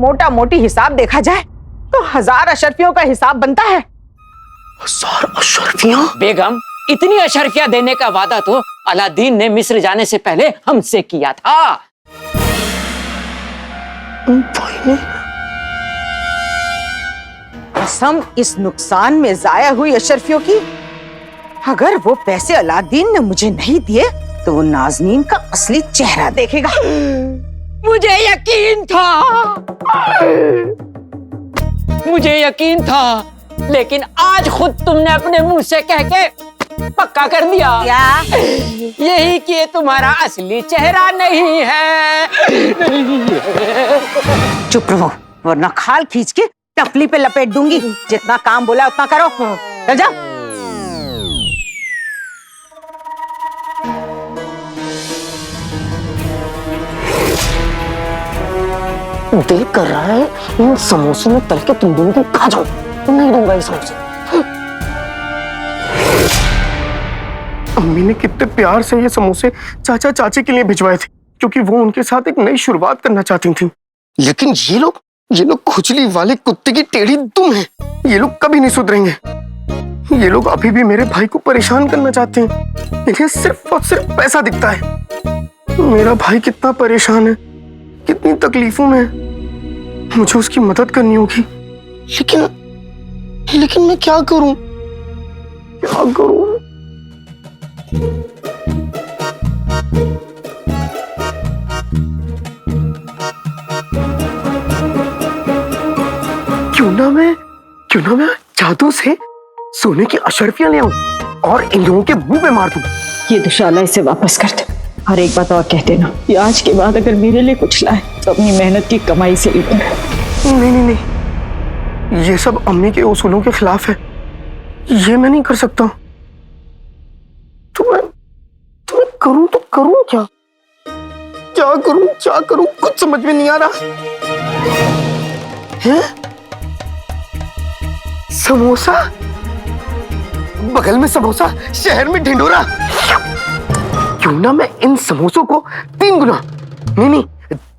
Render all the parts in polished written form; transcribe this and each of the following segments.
मोटा मोटी हिसाब देखा जाए तो 1000 अशर्फियों का हिसाब बनता है। 1000 अशर्फियां? बेगम, इतनी अशर्फियां देने का वादा तो अलादीन ने मिस्र जाने से पहले हमसे किया था। भाई ने कसम इस नुकसान में जाया हुई अशर्फियों की, अगर वो पैसे अलादीन ने मुझे नहीं दिए तो वो नाज़नीन का असली चेहरा देखेगा। मुझे यकीन था, लेकिन आज खुद तुमने अपने मुंह से कह के पक्का कर दिया। क्या? यही कि ये तुम्हारा असली चेहरा नहीं है। चुप रहो वरना खाल खींच के टपली पे लपेट दूंगी। जितना काम बोला उतना करो, चल जाओ। दिल कर रहा है इन समोसों में तल के तुम दोनों को खा जाओ। नहीं दूंगा ये समोसे। अम्मी ने कितने प्यार से ये समोसे चाचा चाची के लिए भिजवाए थे, क्योंकि वो उनके साथ एक नई शुरुआत करना चाहती थी। लेकिन ये लोग खुजली वाले कुत्ते की टेढ़ी दुम है। ये लोग कभी नहीं सुधरेंगे। ये लोग अभी भी मेरे भाई को परेशान करना चाहते हैं। इन्हें सिर्फ और सिर्फ पैसा दिखता है। मेरा भाई कितना परेशान है, कितनी तकलीफों में है। मुझे उसकी मदद करनी होगी। लेकिन मैं क्या करूं? क्यों ना मैं जादू से सोने की अशर्फियां ले आऊं और इन लोगों के मुंह पे मार दूं। ये दुशाला इसे वापस कर दे। और एक बात और कह देना कि आज के बाद अगर मेरे लिए कुछ लाए तो अपनी मेहनत की कमाई से ही देना। नहीं, ये सब अम्मी के उसूलों के खिलाफ है। ये मैं नहीं कर सकता। तो मैं करूं तो करूं क्या? क्या करूं कुछ समझ में नहीं आ रहा है। समोसा, बगल में समोसा, शहर में ढिंढोरा। क्यों ना मैं इन समोसों को 3 गुना नहीं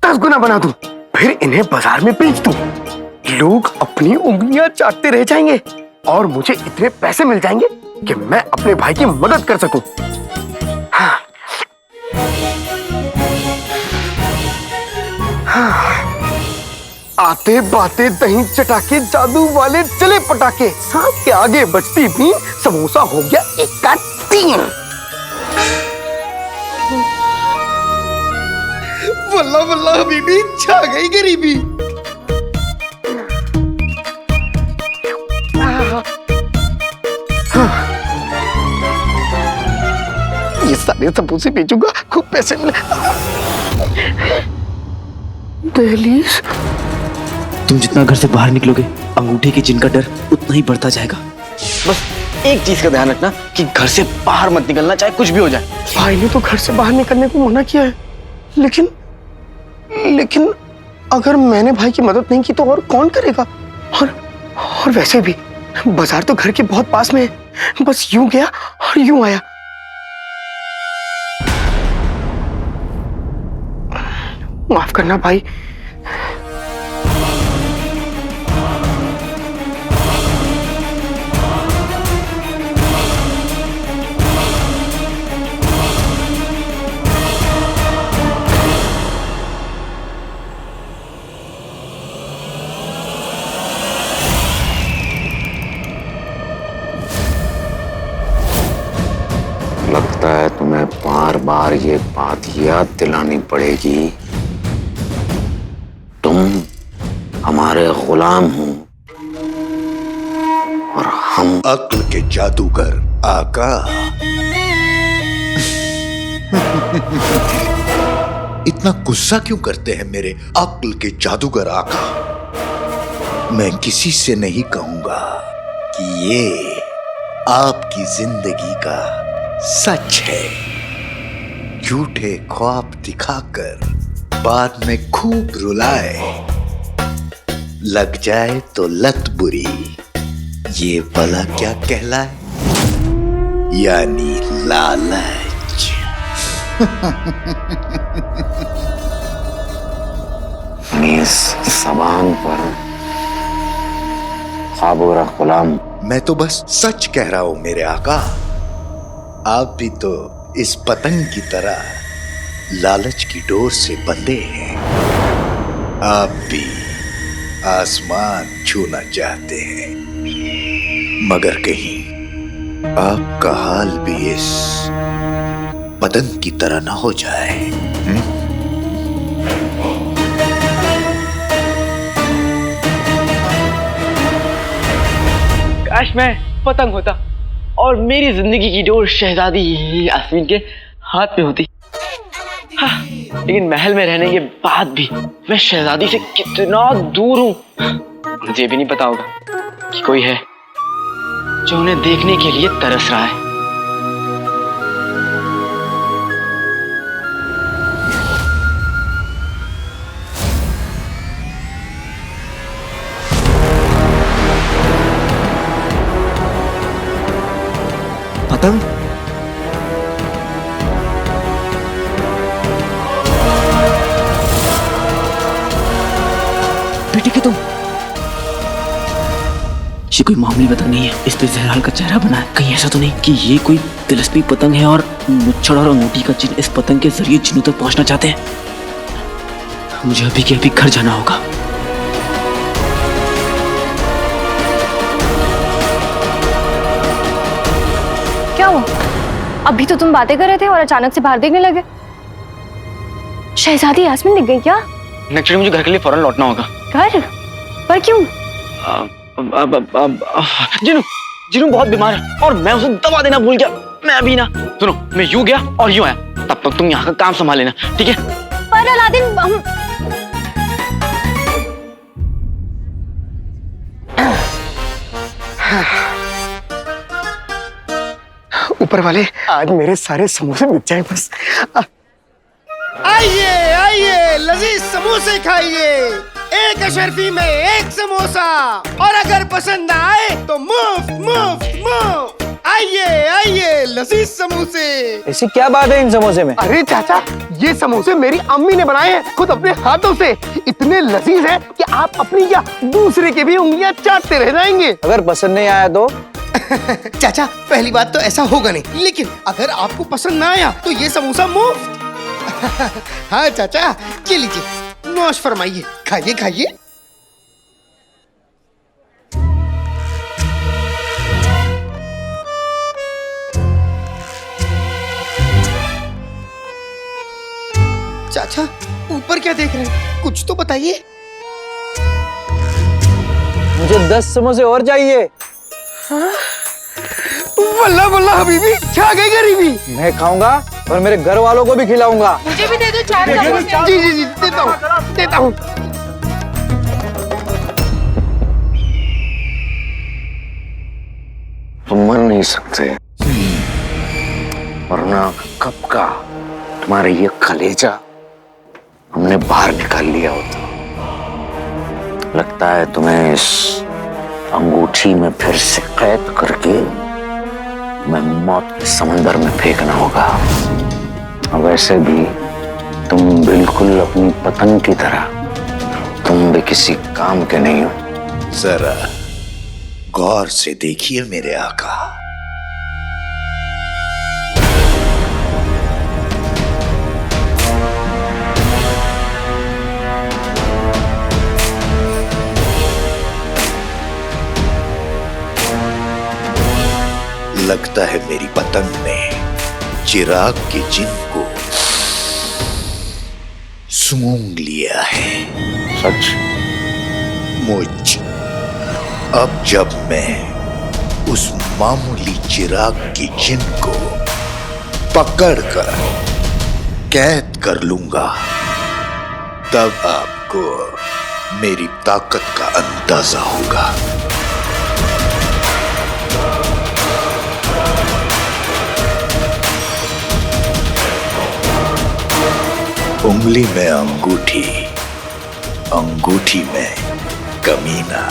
10 गुना बना दूं, फिर इन्हें बाजार में बेच दूं। लोग अपनी उंगलियां चाटते रह जाएंगे और मुझे इतने पैसे मिल जाएंगे कि मैं अपने भाई की मदद कर सकूं। हाँ। आते बाते दही चटाके जादू वाले चले पटाके, सांप के आगे बजती भी समोसा हो गया 1 का 3। वल्ला वल्ला हबीबी, छा गई गरीबी। ये सारे समोसे बेचूंगा, खूब पैसे मिले। दहलीज। तुम जितना घर से बाहर निकलोगे अंगूठे की चिन्ह का डर उतना ही बढ़ता जाएगा। बस एक चीज का ध्यान रखना कि घर से बाहर मत निकलना, चाहे कुछ भी हो जाए। भाई ने तो घर से बाहर निकलने को मना किया है, लेकिन अगर मैंने भाई की मदद नहीं की तो और कौन करेगा? और वैसे भी बाजार तो घर के बहुत पास में है। बस यूं गया और यूं आया। माफ करना भाई। लगता है तुम्हें बार बार ये बात याद दिलानी पड़ेगी, तुम हमारे गुलाम हो और हम अक्ल के जादूगर आका। इतना गुस्सा क्यों करते हैं मेरे अक्ल के जादूगर आका? मैं किसी से नहीं कहूंगा कि ये आपकी जिंदगी का सच है। झूठे ख्वाब दिखाकर बाद में खूब रुलाए, लग जाए तो लत बुरी, ये भला क्या कहलाए? यानी लालच। अपनी इस जबान पर खाबोरा गुलाम। मैं तो बस सच कह रहा हूं मेरे आका। आप भी तो इस पतंग की तरह लालच की डोर से बंधे हैं। आप भी आसमान छूना चाहते हैं, मगर कहीं आपका हाल भी इस पतंग की तरह ना हो जाए। काश मैं पतंग होता और मेरी जिंदगी की डोर शहजादी यास्मीन के हाथ में होती। हाँ, लेकिन महल में रहने के बाद भी मैं शहजादी से कितना दूर हूं। मुझे भी नहीं पता होगा कि कोई है जो उन्हें देखने के लिए तरस रहा है। पतंग? बेटे के तुम? ये कोई मामूली पतंग नहीं है, इस पे जहराल का चेहरा बना है। कहीं ऐसा तो नहीं कि ये कोई दिलचस्पी पतंग है और मुच्छड़ और अंगूठी का चिन्ह इस पतंग के जरिए जिन्हों तक पहुंचना चाहते हैं। मुझे अभी के अभी घर जाना होगा। क्या हुआ? अभी तो तुम बातें कर रहे थे और अचानक से बाहर देखने लगे। शहजादी यास्मीन दिख गई क्या? एक्चुअली मुझे घर के लिए फौरन लौटना होगा। घर? पर क्यों? जिनू जिनू बहुत बीमार है और मैं उसे दवा देना भूल गया। मैं अभी ना, सुनो, मैं यूं गया और यूं आया। तब तक तुम यहाँ का काम संभाल लेना, ठीक है? पर अलादीन, हम ऊपर वाले आज मेरे सारे समोसे मिट जाए बस। आइए आइए, लजीज समोसे खाइए। एक अशरफी में एक समोसा, और अगर पसंद आए तो मुफ्त मुफ्त मुफ्त। आइए आइए, लजीज समोसे। ऐसी क्या बात है इन समोसे में? अरे चाचा, ये समोसे मेरी अम्मी ने बनाए हैं, खुद अपने हाथों से। इतने लजीज हैं कि आप अपनी या दूसरे की भी उंगलियां चाटते रह जाएंगे। अगर पसंद नहीं आया तो? चाचा, पहली बात तो ऐसा होगा नहीं, लेकिन अगर आपको पसंद ना आया तो ये समोसा मुफ्त। हाँ चाचा, ये लीजिए, नौश फरमाइए, खाइए खाइए। चाचा, ऊपर क्या देख रहे हैं? कुछ तो बताइए। मुझे 10 समोसे और चाहिए। वल्ला वल्ला हबीबी, छा गई गरीबी। मैं खाऊंगा और मेरे घर वालों को भी खिलाऊंगा। मुझे भी दे दो 4 समोसे। जी जी जी, देता हूँ देता हूँ। तुम मर नहीं सकते, वरना कब का तुम्हारे ये कलेजा हमने बाहर निकाल लिया होता। लगता है तुम्हें इस अंगूठी में फिर से कैद करके मैं मौत के समंदर में फेंकना होगा। और वैसे भी तुम बिल्कुल अपनी पतंग की तरह, तुम भी किसी काम के नहीं हो। जरा गौर से देखिए मेरे आका। लगता है मेरी पतंग ने चिराग के जिन को सूंघ लिया है। सच? मुझ अब जब मैं उस मामूली चिराग की जिन को पकड़कर कैद कर लूंगा, तब आपको मेरी ताकत का अंदाजा होगा। उंगली में अंगूठी, अंगूठी में कमीना।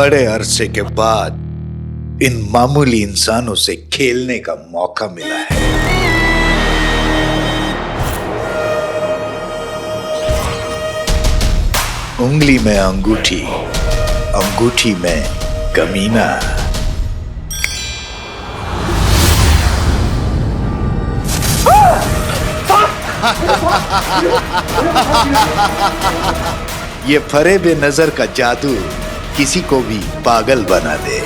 बड़े अरसे के बाद इन मामूली इंसानों से खेलने का मौका मिला है। उंगली में अंगूठी, अंगूठी में कमीना। ये फरेब नजर का जादू किसी को भी पागल बना दे।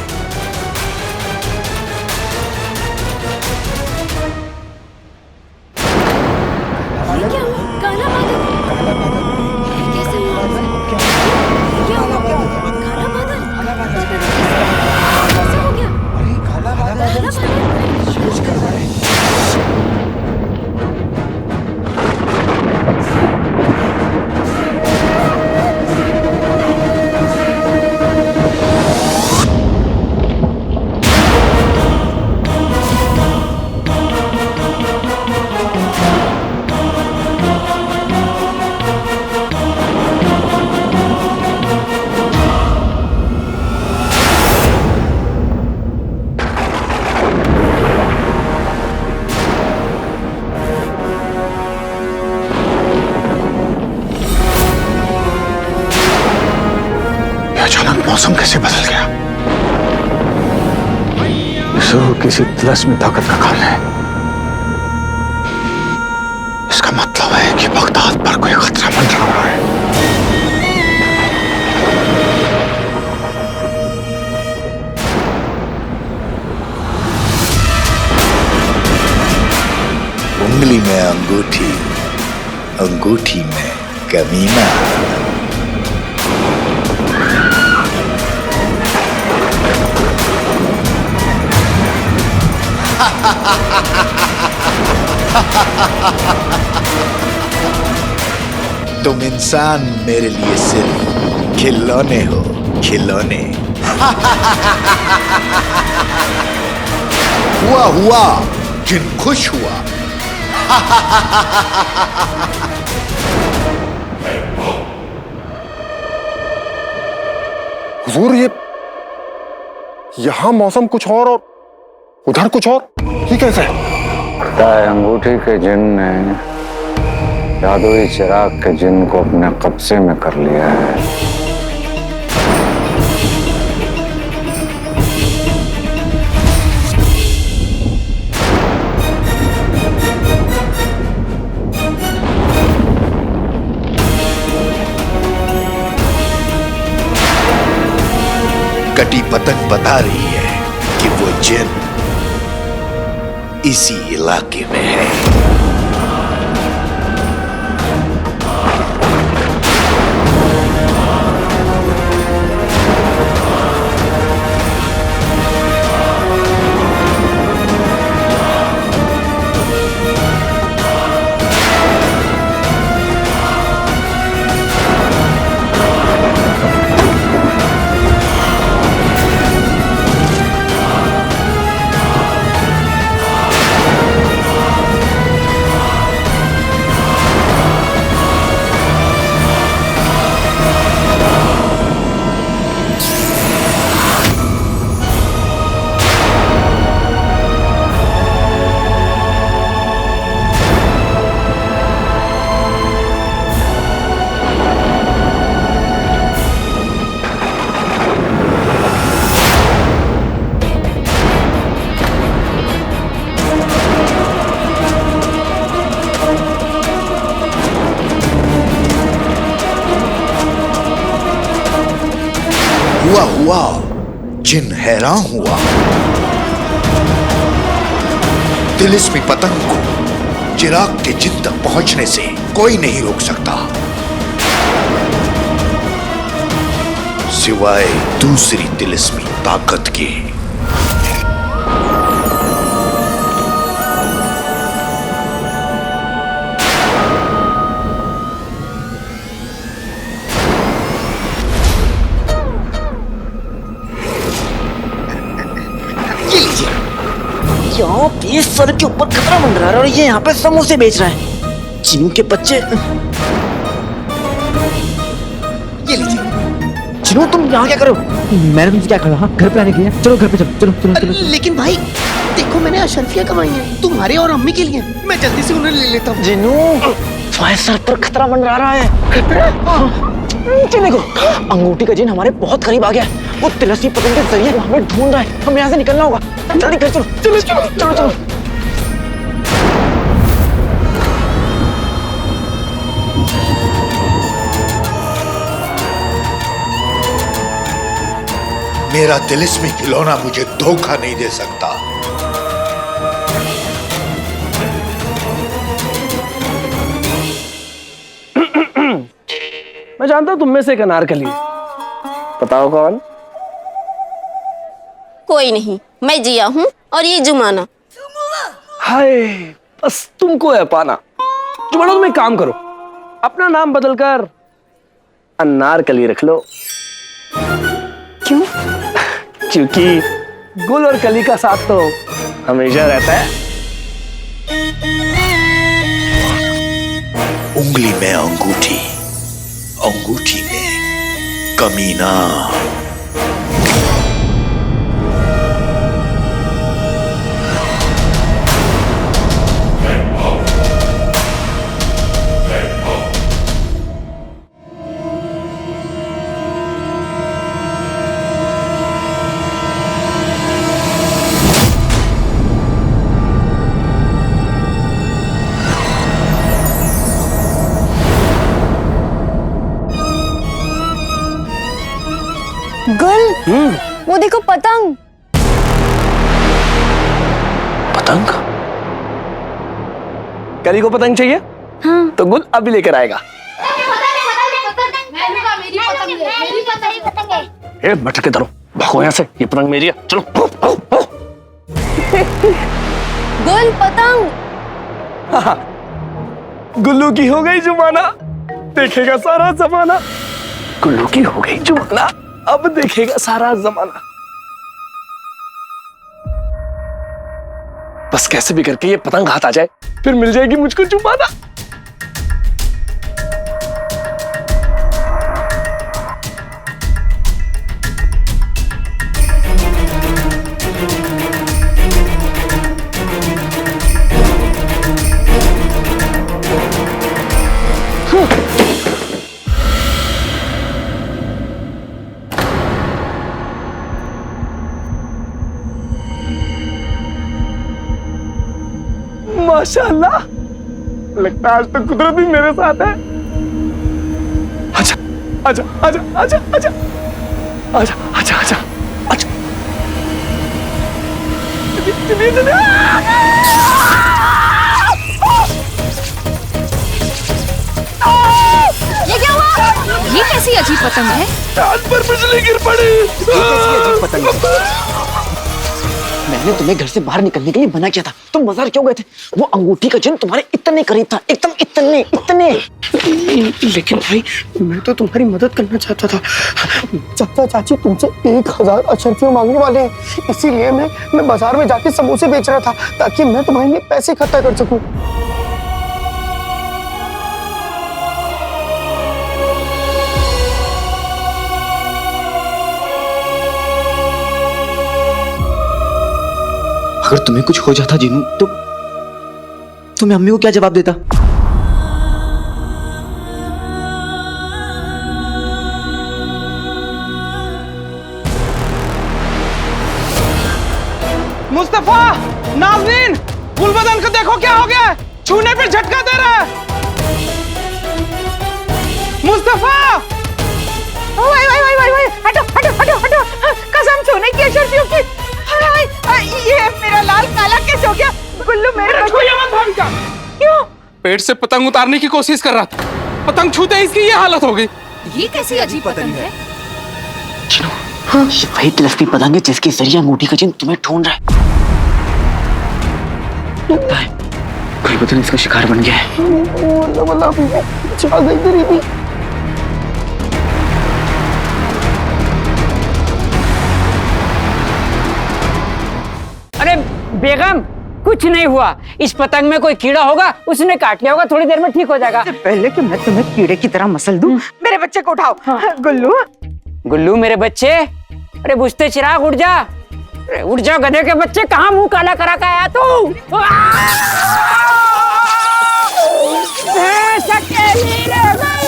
अचानक मौसम कैसे बदल गया? जरूर किसी तिलस्मी ताकत का काल है। इसका मतलब है कि बगदाद पर कोई खतरा मंडरा रहा है। उंगली में अंगूठी, अंगूठी में कमीना। तुम इंसान मेरे लिए सिर्फ खिलौने हो, खिलौने। हुआ हुआ, जिन खुश हुआ। हुजूर, ये यहां मौसम कुछ और उधर कुछ और, ये कैसे है? लगता है अंगूठी के जिन ने जादुई चिराग के जिन को अपने कब्जे में कर लिया है। कटी पतंग बता रही है कि वो जिन इसी इलाके में है। हुआ हुआ, जिन हैरान हुआ। तिलिस्मी पतंग को चिराग के जिन तक पहुंचने से कोई नहीं रोक सकता, सिवाय दूसरी तिलिस्मी ताकत के। यहाँ पे सर के ऊपर खतरा मंडरा रहा है और ये यहाँ पे समोसे बेच रहा है। जिन के बच्चे, ये लीजिए, चिनो तुम यहाँ क्या करो? मैंने तुमसे क्या कहा? हाँ घर पे आने के लिए। चलो घर पे चलो चलो चलो चलो। लेकिन भाई देखो, मैंने अशरफियाँ कमाई हैं तुम्हारे और अम्मी के लिए। मैं जल्दी से उन्हें ले लेता हूँ। जिनू तुम्हारे सर पर खतरा मंडरा रहा है। चले को अंगूठी का जिन हमारे बहुत करीब आ गया। वो तिलस्मी पतंग के जरिए हमें ढूंढ रहा है। हमें यहाँ से निकलना होगा। जल्दी कर, चलो चलो चलो चलो चलो। मेरा तिलिस्मी खिलौना मुझे धोखा नहीं दे सकता। मैं जानता हूं तुम में से एक अनारकली है। बताओ कौन? कोई नहीं, मैं जिया हूँ और ये जुमाना। हाय, बस तुमको है पाना। जुमाना तुम एक काम करो, अपना नाम बदलकर अनारकली रख लो। क्यों? क्योंकि गुल और कली का साथ तो हमेशा रहता है। उंगली में अंगूठी, अंगूठी में कमीना। गुल, वो देखो पतंग। पतंग? कली को पतंग चाहिए? हाँ। तो गुल अभी लेकर आएगा। ए भटके दरो, भागो यहाँ से, ये पतंग मेरी है। चलो। गुल पतंग। हाँ, गुल्लू की हो गई जुमाना, देखेगा सारा जमाना। गुल्लू की हो गई जुमाना, अब देखेगा सारा जमाना। बस कैसे भी करके ये पतंग हाथ आ जाए, फिर मिल जाएगी मुझको जुमाना। माशाअल्लाह, लगता है आज तो कुदरत भी मेरे साथ है। आजा आजा आजा आजा आजा आजा आजा आजा आजा। चलिए चलिए। ये क्या हुआ? ये कैसी अजीब पतंग है? कान पर बिजली गिर पड़ी। ये कैसी अजीब पतंग है? मैंने तुम्हें घर से बाहर निकलने के लिए मना किया था, तुम बाजार क्यों गए थे? वो अंगूठी का चिन्ह तुम्हारे इतने करीब था, एकदम इतने इतने। लेकिन भाई मैं तो तुम्हारी मदद करना चाहता था। चाचा चाची तुमसे 1000 अशरफियाँ मांगने वाले हैं, इसीलिए मैं बाजार में जाके समोसे बेच रहा था ताकि मैं तुम्हारे लिए पैसे इकट्ठा कर सकूं। अगर तुम्हें कुछ हो जाता जिनू, तो मैं अम्मी को क्या जवाब देता? मुस्तफा, नाज़नीन, गुलबदन को देखो क्या हो गया है, छूने पे झटका दे रहा है। मुस्तफा, हटो हटो हटो हटो, कसम छूने की अशरफियों की। ये मेरा लाल काला कैसे हो गया? गुल्लू मेरे भाभी का क्यों? पेट से पतंग उतारने की कोशिश कर रहा था, पतंग छूते ही इसकी ये हालत हो गई। ये कैसी अजीब पतंग है? ये वही तिलस्मी पतंग है जिसके जरिए अंगूठी का चिन्ह तुम्हें ढूंढ रहा है। लगता है कोई पता नहीं इसका शिकार बन गया है। अरे बेगम, कुछ नहीं हुआ। इस पतंग में कोई कीड़ा होगा, उसने काट लिया होगा, थोड़ी देर में ठीक हो जाएगा। पहले कि मैं तुम्हें कीड़े की तरह मसल दूं, मेरे बच्चे को उठाओ। गुल्लू, गुल्लू मेरे बच्चे, अरे बुझते चिराग उठ जा, अरे उठ जा गधे के बच्चे, कहाँ मुंह काला करा के आया तू? भैंस अकेली रह गई।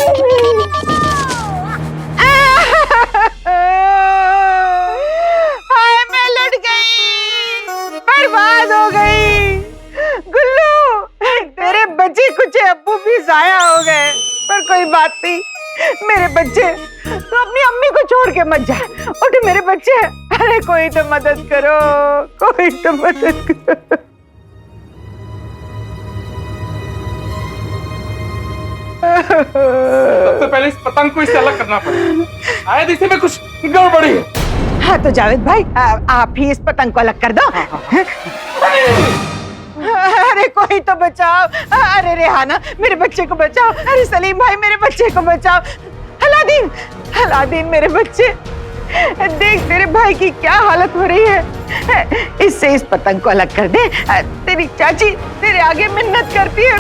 हाय मैं लट गई, बर्बाद हो गई। गुल्लू तेरे बचे कुछ अब्बू भी जाया हो गए, पर कोई बात नहीं मेरे बच्चे, तो अपनी अम्मी को छोड़ के मत जा। उठ मेरे बच्चे, अरे कोई तो मदद करो, कोई तो मदद करो। सबसे पहले इस पतंग को इससे अलग करना पड़ेगा, शायद इसी में कुछ गड़बड़ी है। हाँ तो जावेद भाई आप ही इस पतंग को अलग कर दो। अरे कोई तो बचाओ, अरे रेहाना मेरे बच्चे को बचाओ, अरे सलीम भाई मेरे बच्चे को बचाओ, अलादीन अलादीन मेरे बच्चे, देख तेरे भाई की क्या हालत हो रही है, इससे इस पतंग को अलग कर दे। तेरी चाची तेरे आगे मिन्नत करती है।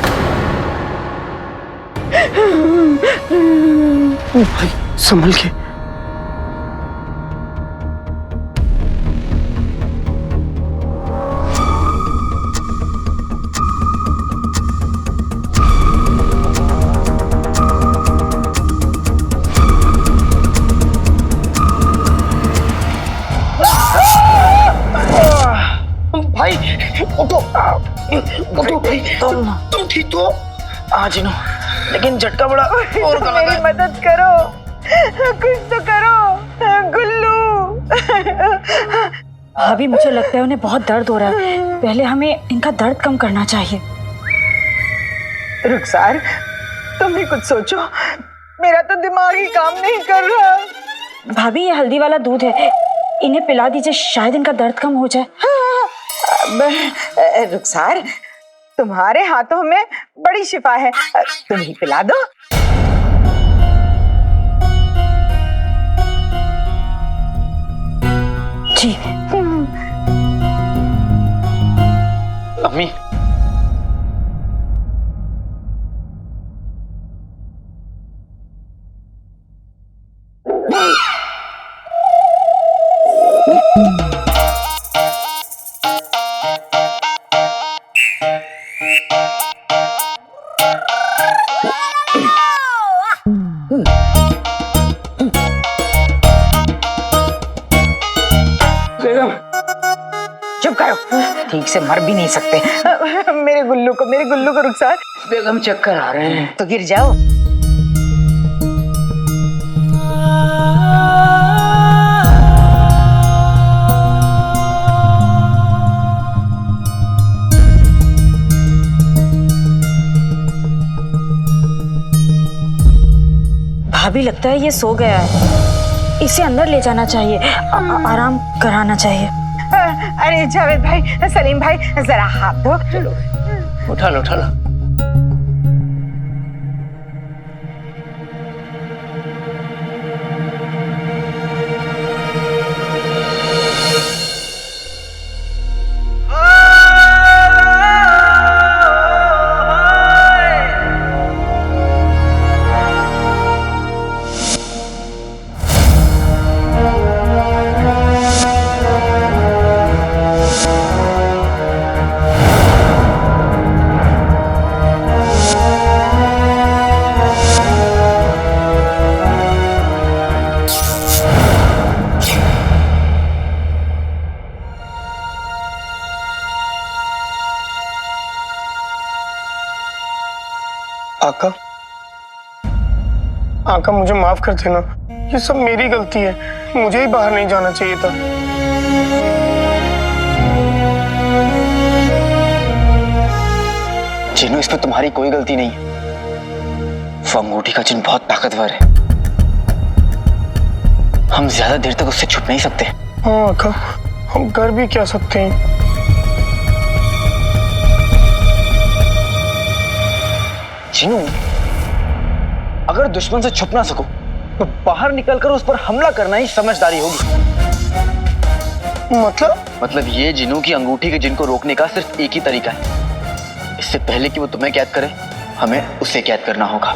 भाई संभल के। भाई उठो उठो भाई, तुम ठीक तो? हाँ जिनो, लेकिन झटका बड़ा और गला मेरी मदद करो, कुछ तो करो गुल्लू। भाभी मुझे लगता है उन्हें बहुत दर्द हो रहा है, पहले हमें इनका दर्द कम करना चाहिए। रुखसार तुम भी कुछ सोचो, मेरा तो दिमाग ही काम नहीं कर रहा। भाभी ये हल्दी वाला दूध है, इन्हें पिला दीजिए, शायद इनका दर्द कम हो जाए। रुखसार तुम्हारे हाथों में बड़ी शिफा है, तुम ही पिला दो। ठीक है। अम्मी चुप करो, ठीक से मर भी नहीं सकते। मेरे गुल्लू को रुखसार। बेगम चक्कर आ रहे हैं। तो गिर जाओ। भाभी लगता है ये सो गया है, इसे अंदर ले जाना चाहिए, आराम कराना चाहिए। अरे जावेद भाई, सलीम भाई जरा हाथ दो। चलो उठा लो उठा लो। आका, आका मुझे माफ कर देना, ये सब मेरी गलती है, मुझे ही बाहर नहीं जाना चाहिए था। जिन्नू इसमें तुम्हारी कोई गलती नहीं है, वो अंगूठी का चिन्ह बहुत ताकतवर है, हम ज्यादा देर तक उससे छुप नहीं सकते। हाँ आका, हम कर भी क्या सकते हैं। जिन्नू, अगर दुश्मन से छुप ना सको तो बाहर निकलकर उस पर हमला करना ही समझदारी होगी। मतलब ये जिन्नू की अंगूठी के जिनको रोकने का सिर्फ एक ही तरीका है, इससे पहले कि वो तुम्हें कैद करे हमें उसे कैद करना होगा।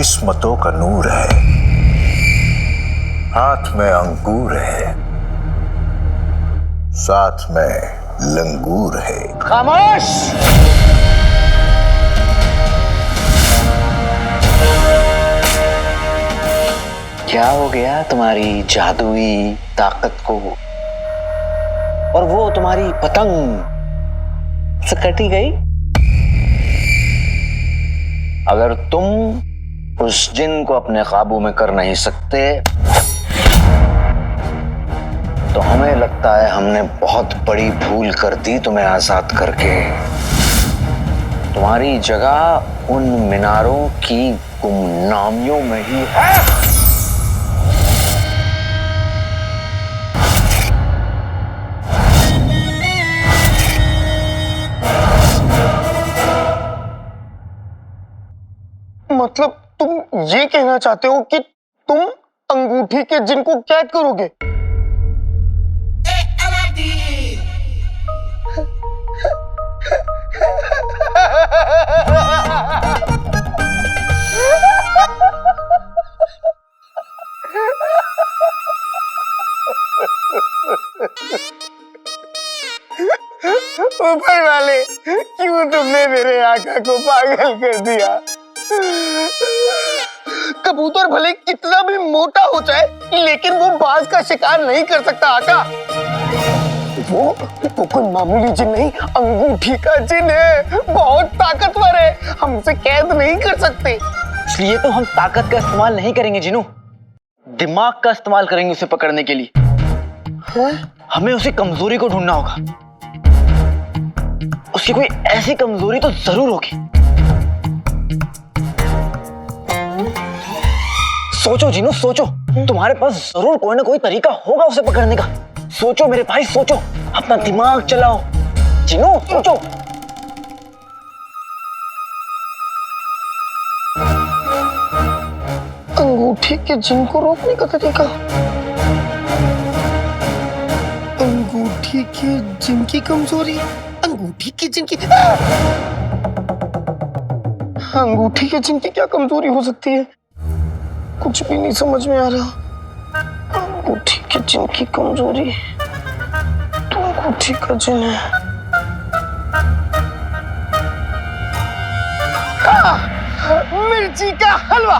किस्मतों का नूर है, हाथ में अंगूर है, साथ में लंगूर है। खामोश! क्या हो गया तुम्हारी जादुई ताकत को? और वो तुम्हारी पतंग से कटी गई? अगर तुम उस जिन को अपने काबू में कर नहीं सकते तो हमें लगता है हमने बहुत बड़ी भूल कर दी तुम्हें आजाद करके। तुम्हारी जगह उन मीनारों की गुमनामियों में ही है। मतलब तुम ये कहना चाहते हो कि तुम अंगूठी के जिन को कैद करोगे? ऊपर वाले, क्यों तुमने मेरे आका को पागल कर दिया? कबूतर भले कितना भी मोटा हो जाए, लेकिन वो बाज का शिकार नहीं कर सकता आका। वो कोई मामूली जिन नहीं, अंगूठी का जिन है, बहुत ताकतवर है, हमसे कैद नहीं कर सकते। इसलिए तो हम ताकत का इस्तेमाल नहीं करेंगे जिनू, दिमाग का इस्तेमाल करेंगे उसे पकड़ने के लिए। हमें उसी कमजोरी को ढूंढना होगा। उसकी कोई ऐसी कमजोरी तो जरूर होगी। सोचो जिनू, सोचो, तुम्हारे पास जरूर कोई ना कोई तरीका होगा उसे पकड़ने का। सोचो मेरे भाई, सोचो, अपना दिमाग चलाओ। जिनू सोचो। अंगूठी के जिन को रोकने का तरीका? अंगूठी के जिन की कमजोरी? अंगूठी के जिन की अंगूठी के जिन की क्या कमजोरी हो सकती है? कुछ भी नहीं समझ में आ रहा। अंगूठी के जिन की कमजोरी तो अंगूठी का जिन है। मिर्ची का हलवा।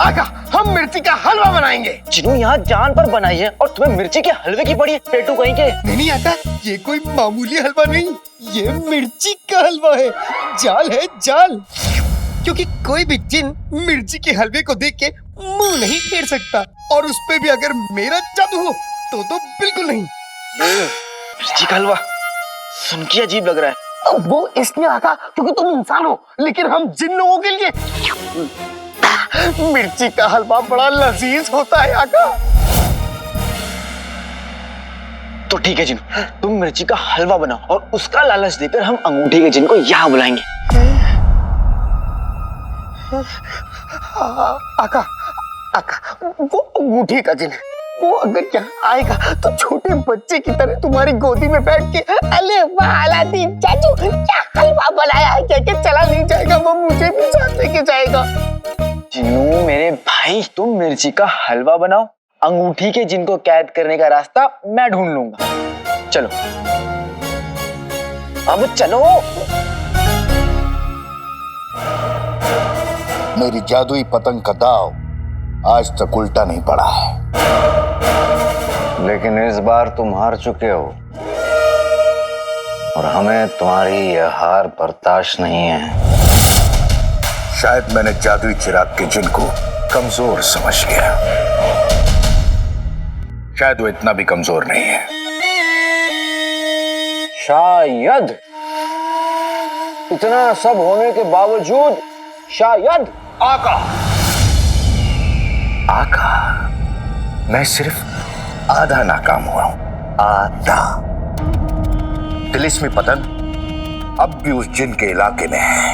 आका, हम मिर्ची का हलवा बनाएंगे। जिनू यहाँ जान पर बनाई है और तुम्हें मिर्ची के हलवे की पड़ी है, पेटू कहीं के। नहीं आका, ये कोई मामूली हलवा नहीं, ये मिर्ची का हलवा है। जाल है जाल, क्योंकि कोई भी जिन मिर्ची के हलवे को देख के मुंह नहीं फेर सकता, और उस पे भी अगर मेरा जादू हो तो बिल्कुल नहीं। मिर्ची का हलवा सुन के अजीब लग रहा है। अब वो इसलिए आका क्योंकि तुम इंसान हो, लेकिन हम जिन लोगों के लिए मिर्ची का हलवा बड़ा लजीज होता है आका। तो ठीक है जिनू, तुम मिर्ची का हलवा बनाओ और उसका लालच देकर हम अंगूठी के जिन को यहाँ बुलाएंगे। आका, वो अंगूठी का जिन है, वो अगर यहाँ आएगा तो छोटे बच्चे की तरह तुम्हारी गोदी में बैठ के अले वाह अलादीन चाचू क्या हलवा बनाया है कह के चला नहीं जाएगा, वो मुझे भी साथ लेके जाएगा। जिनू मेरे भाई, तुम मिर्ची का हलवा बनाओ, अंगूठी के जिन को कैद करने का रास्ता मैं ढूंढ लूंगा। चलो अब चलो। मेरी जादुई पतंग का दाव आज तक उल्टा नहीं पड़ा है, लेकिन इस बार तुम हार चुके हो और हमें तुम्हारी यह हार बर्दाश्त नहीं है। शायद मैंने जादुई चिराग के जिन को कमजोर समझ लिया। शायद वो इतना भी कमजोर नहीं है। शायद इतना सब होने के बावजूद शायद। आका, आका, मैं सिर्फ आधा नाकाम हुआ हूं, आधा। तिलिस्मी पतंग अब भी उस जिन के इलाके में है।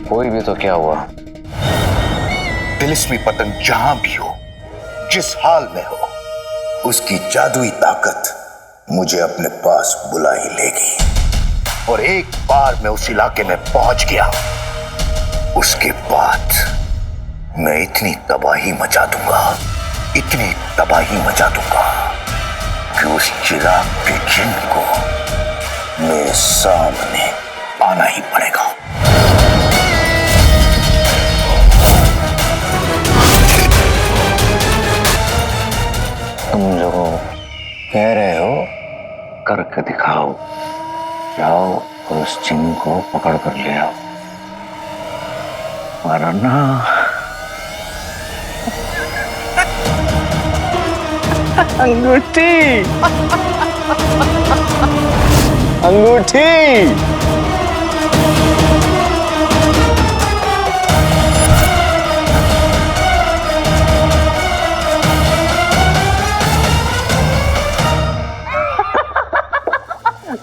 कोई भी तो क्या हुआ? तिलिस्मी पतंग जहां भी हो, जिस हाल में हो, उसकी जादुई ताकत मुझे अपने पास बुला ही लेगी। और एक बार मैं उस इलाके में पहुंच गया उसके बाद मैं इतनी तबाही मचा दूंगा, इतनी तबाही मचा दूंगा कि उस चिराग के जिन्न को मेरे सामने आना ही पड़ेगा। तुम जो कह रहे हो करके दिखाओ। जाओ और उस चिन्ह को पकड़ कर ले आओ, वरना अंगूठी अंगूठी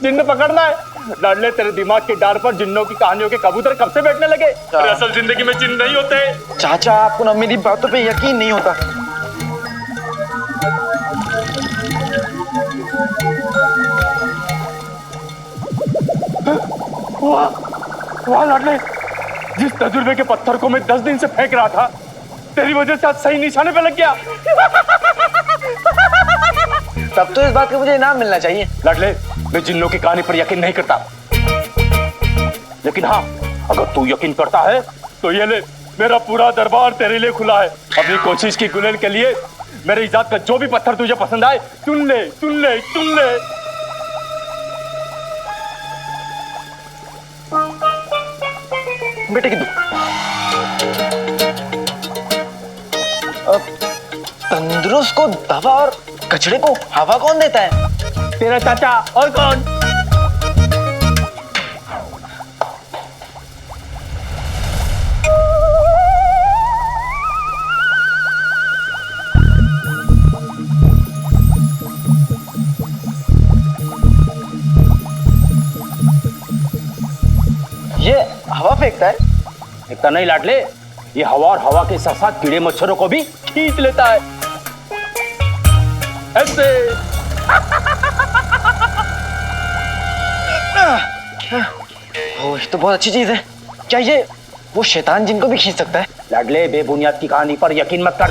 जिन्न पकड़ना है। लाडले, तेरे दिमाग के डार पर जिन्नों की कहानियों के कबूतर कब से बैठने लगे? अरे असल जिंदगी में जिन्न नहीं होते। चाचा, आपको ना मेरी बातों पे यकीन नहीं होता। वाह लाडले, जिस तजुर्बे के पत्थर को मैं 10 दिन से फेंक रहा था, तेरी वजह से आज सही निशाने पे लग गया। तब तो इस बात का मुझे इनाम मिलना चाहिए। लाडले, मैं जिन्नों की कहानी पर यकीन नहीं करता, लेकिन हाँ, अगर तू यकीन करता है तो ये ले, मेरा पूरा दरबार तेरे लिए खुला है। अपनी कोशिश की गुलेल के लिए मेरे इजाद का जो भी पत्थर तुझे पसंद आए चुन ले, चुन ले, चुन ले। बेटे की तंदुरुस्त को दवा और कचड़े को हवा कौन देता है? तेरा चाचा, और कौन? ये हवा फेंकता है? फेंकता नहीं लाडले, ये हवा और हवा के साथ साथ कीड़े मच्छरों को भी खींच लेता है। ऐसे ये तो बहुत अच्छी चीज है। क्या ये वो शैतान जिनको भी खींच सकता है? लाडले, बेबुनियाद की कहानी पर यकीन मत कर।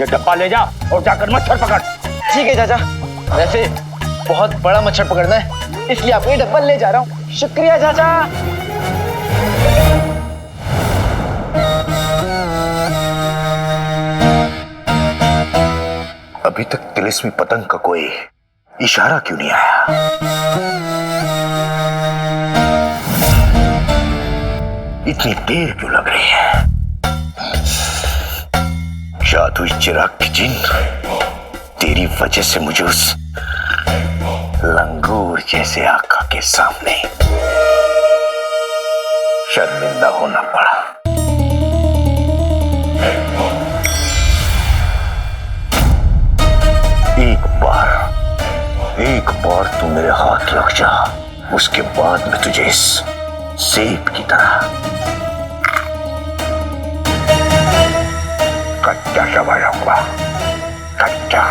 ये डब्बा ले जा और जाकर मच्छर पकड़। ठीक है चाचा, वैसे बहुत बड़ा मच्छर पकड़ना है, इसलिए आपको ये डब्बा ले जा रहा हूँ। शुक्रिया चाचा। अभी तक तिलिस्मी पतंग का कोई इशारा क्यों नहीं आया? इतनी देर क्यों लग रही है? जादुई चिराग की जिन्न, तेरी वजह से मुझे उस लंगूर जैसे आका के सामने शर्मिंदा होना पड़ा। एक बार तू मेरे हाथ लग जा, उसके बाद मैं तुझे इस सेब की तरह कच्चा चबा जाऊंगा, कच्चा।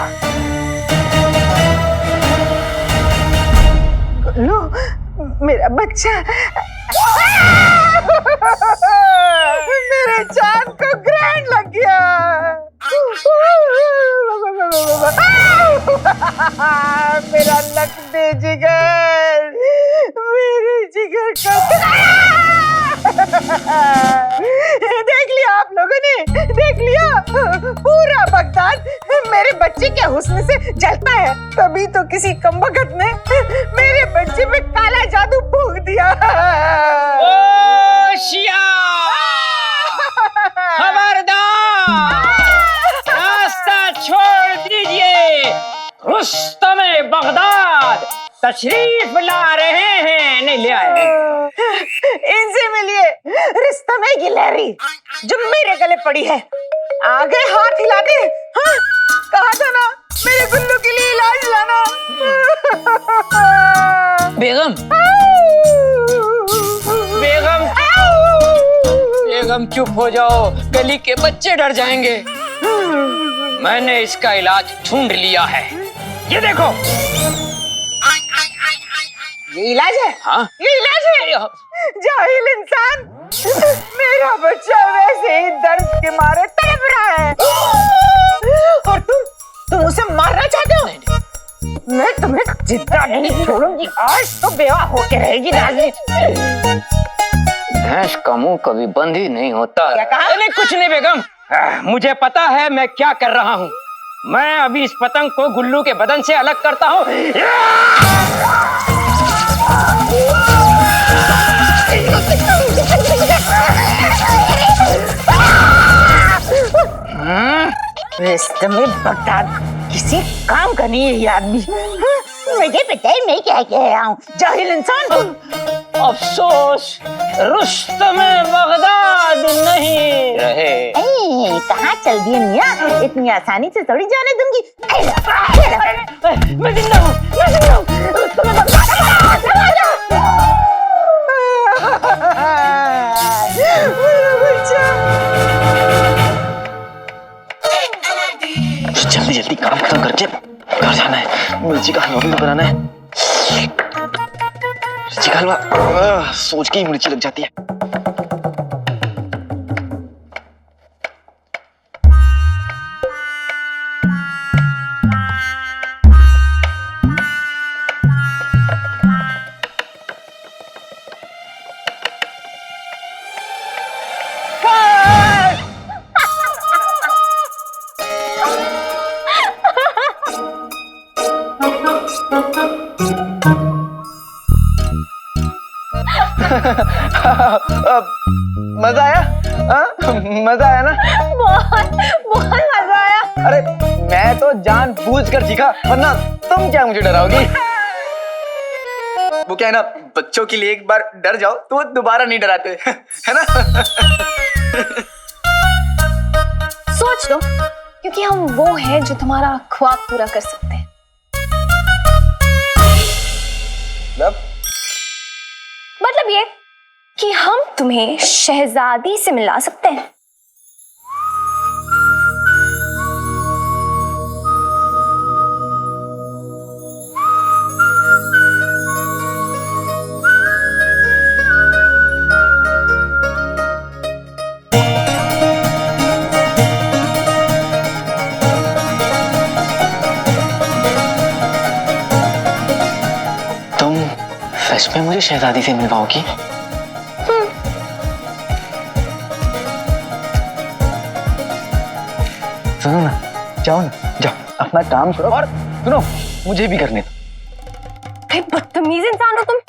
लो, मेरा बच्चा। मेरे चांद को ग्रैंड लग गया। मेरा लक दे जिगर, मेरे जिगर का। देख लिया आप लोगों ने, देख लिया, पूरा बगदाद मेरे बच्चे के हुस्न से जलता है। तभी तो किसी कमबख्त ने मेरे बच्चे में काला जादू फूंक दिया। ओ शिया, खबरदार, रास्ता छोड़ दीजिए। रुस्तमे बगदाद तशरीफ ला रहे हैं। नहीं ले आए। इनसे मिलिए रुस्तमे की लहरी जो मेरे गले पड़ी है। आगे हाथ हिलाते। हाँ, कहा था ना मेरे गुल्लू के लिए इलाज लाना। बेगम, बेगम, बेगम चुप हो जाओ, गली के बच्चे डर जाएंगे। मैंने इसका इलाज ढूंढ लिया है। ये देखो, ये इलाज है? हाँ ये इलाज है? जाहिल इंसान, मेरा बच्चा वैसे ही दर्द के मारे तड़प रहा है और तुम उसे मारना चाहते हो? मैं तुम्हें जिंदा नहीं छोड़ूंगी। आज तो बेवा होके रहेगी नाज़नीन। भैंस का मुंह कभी बंद ही नहीं होता। क्या कहा? नहीं कुछ नहीं बेगम, मुझे पता है मैं क्या कर रहा हूँ। मैं अभी इस पतंग को गुल्लू के बदन से अलग करता हूँ। रिश्ते में बगदाद किसी काम का नहीं है ये आदमी। मुझे पता है मैं क्या कह रहा हूँ, जाहिल इंसान। अफसोस रुस्तम बगदाद नहीं रहे। कहाँ चल दिए मियाँ, इतनी आसानी से थोड़ी जाने दूंगी। मैं जिंदा हूँ, मैं जिंदा हूँ। रुस्तम बगदाद जल्दी जल्दी काम खत्म करके घर जाना है। मिर्ची का हलवा भी बनाना है। मिर्ची का हलवा सोच के ही मिर्ची लग जाती है। मजा आया? मजा आया ना? बहुत बहुत मजा आया। अरे मैं तो जानबूझकर सीखा, वरना तुम क्या मुझे डराओगी? वो क्या है ना, बच्चों के लिए एक बार डर जाओ तो वो दोबारा नहीं डराते, है ना? सोच लो, क्योंकि हम वो हैं जो तुम्हारा ख्वाब पूरा कर सकते हैं। मतलब ये कि हम तुम्हें शहजादी से मिला सकते हैं। तुम सच में मुझे शहजादी से मिलवाओगी? सुनो ना, जाओ ना, जाओ अपना काम करो और सुनो मुझे भी करने दो। बदतमीज इंसान हो तुम।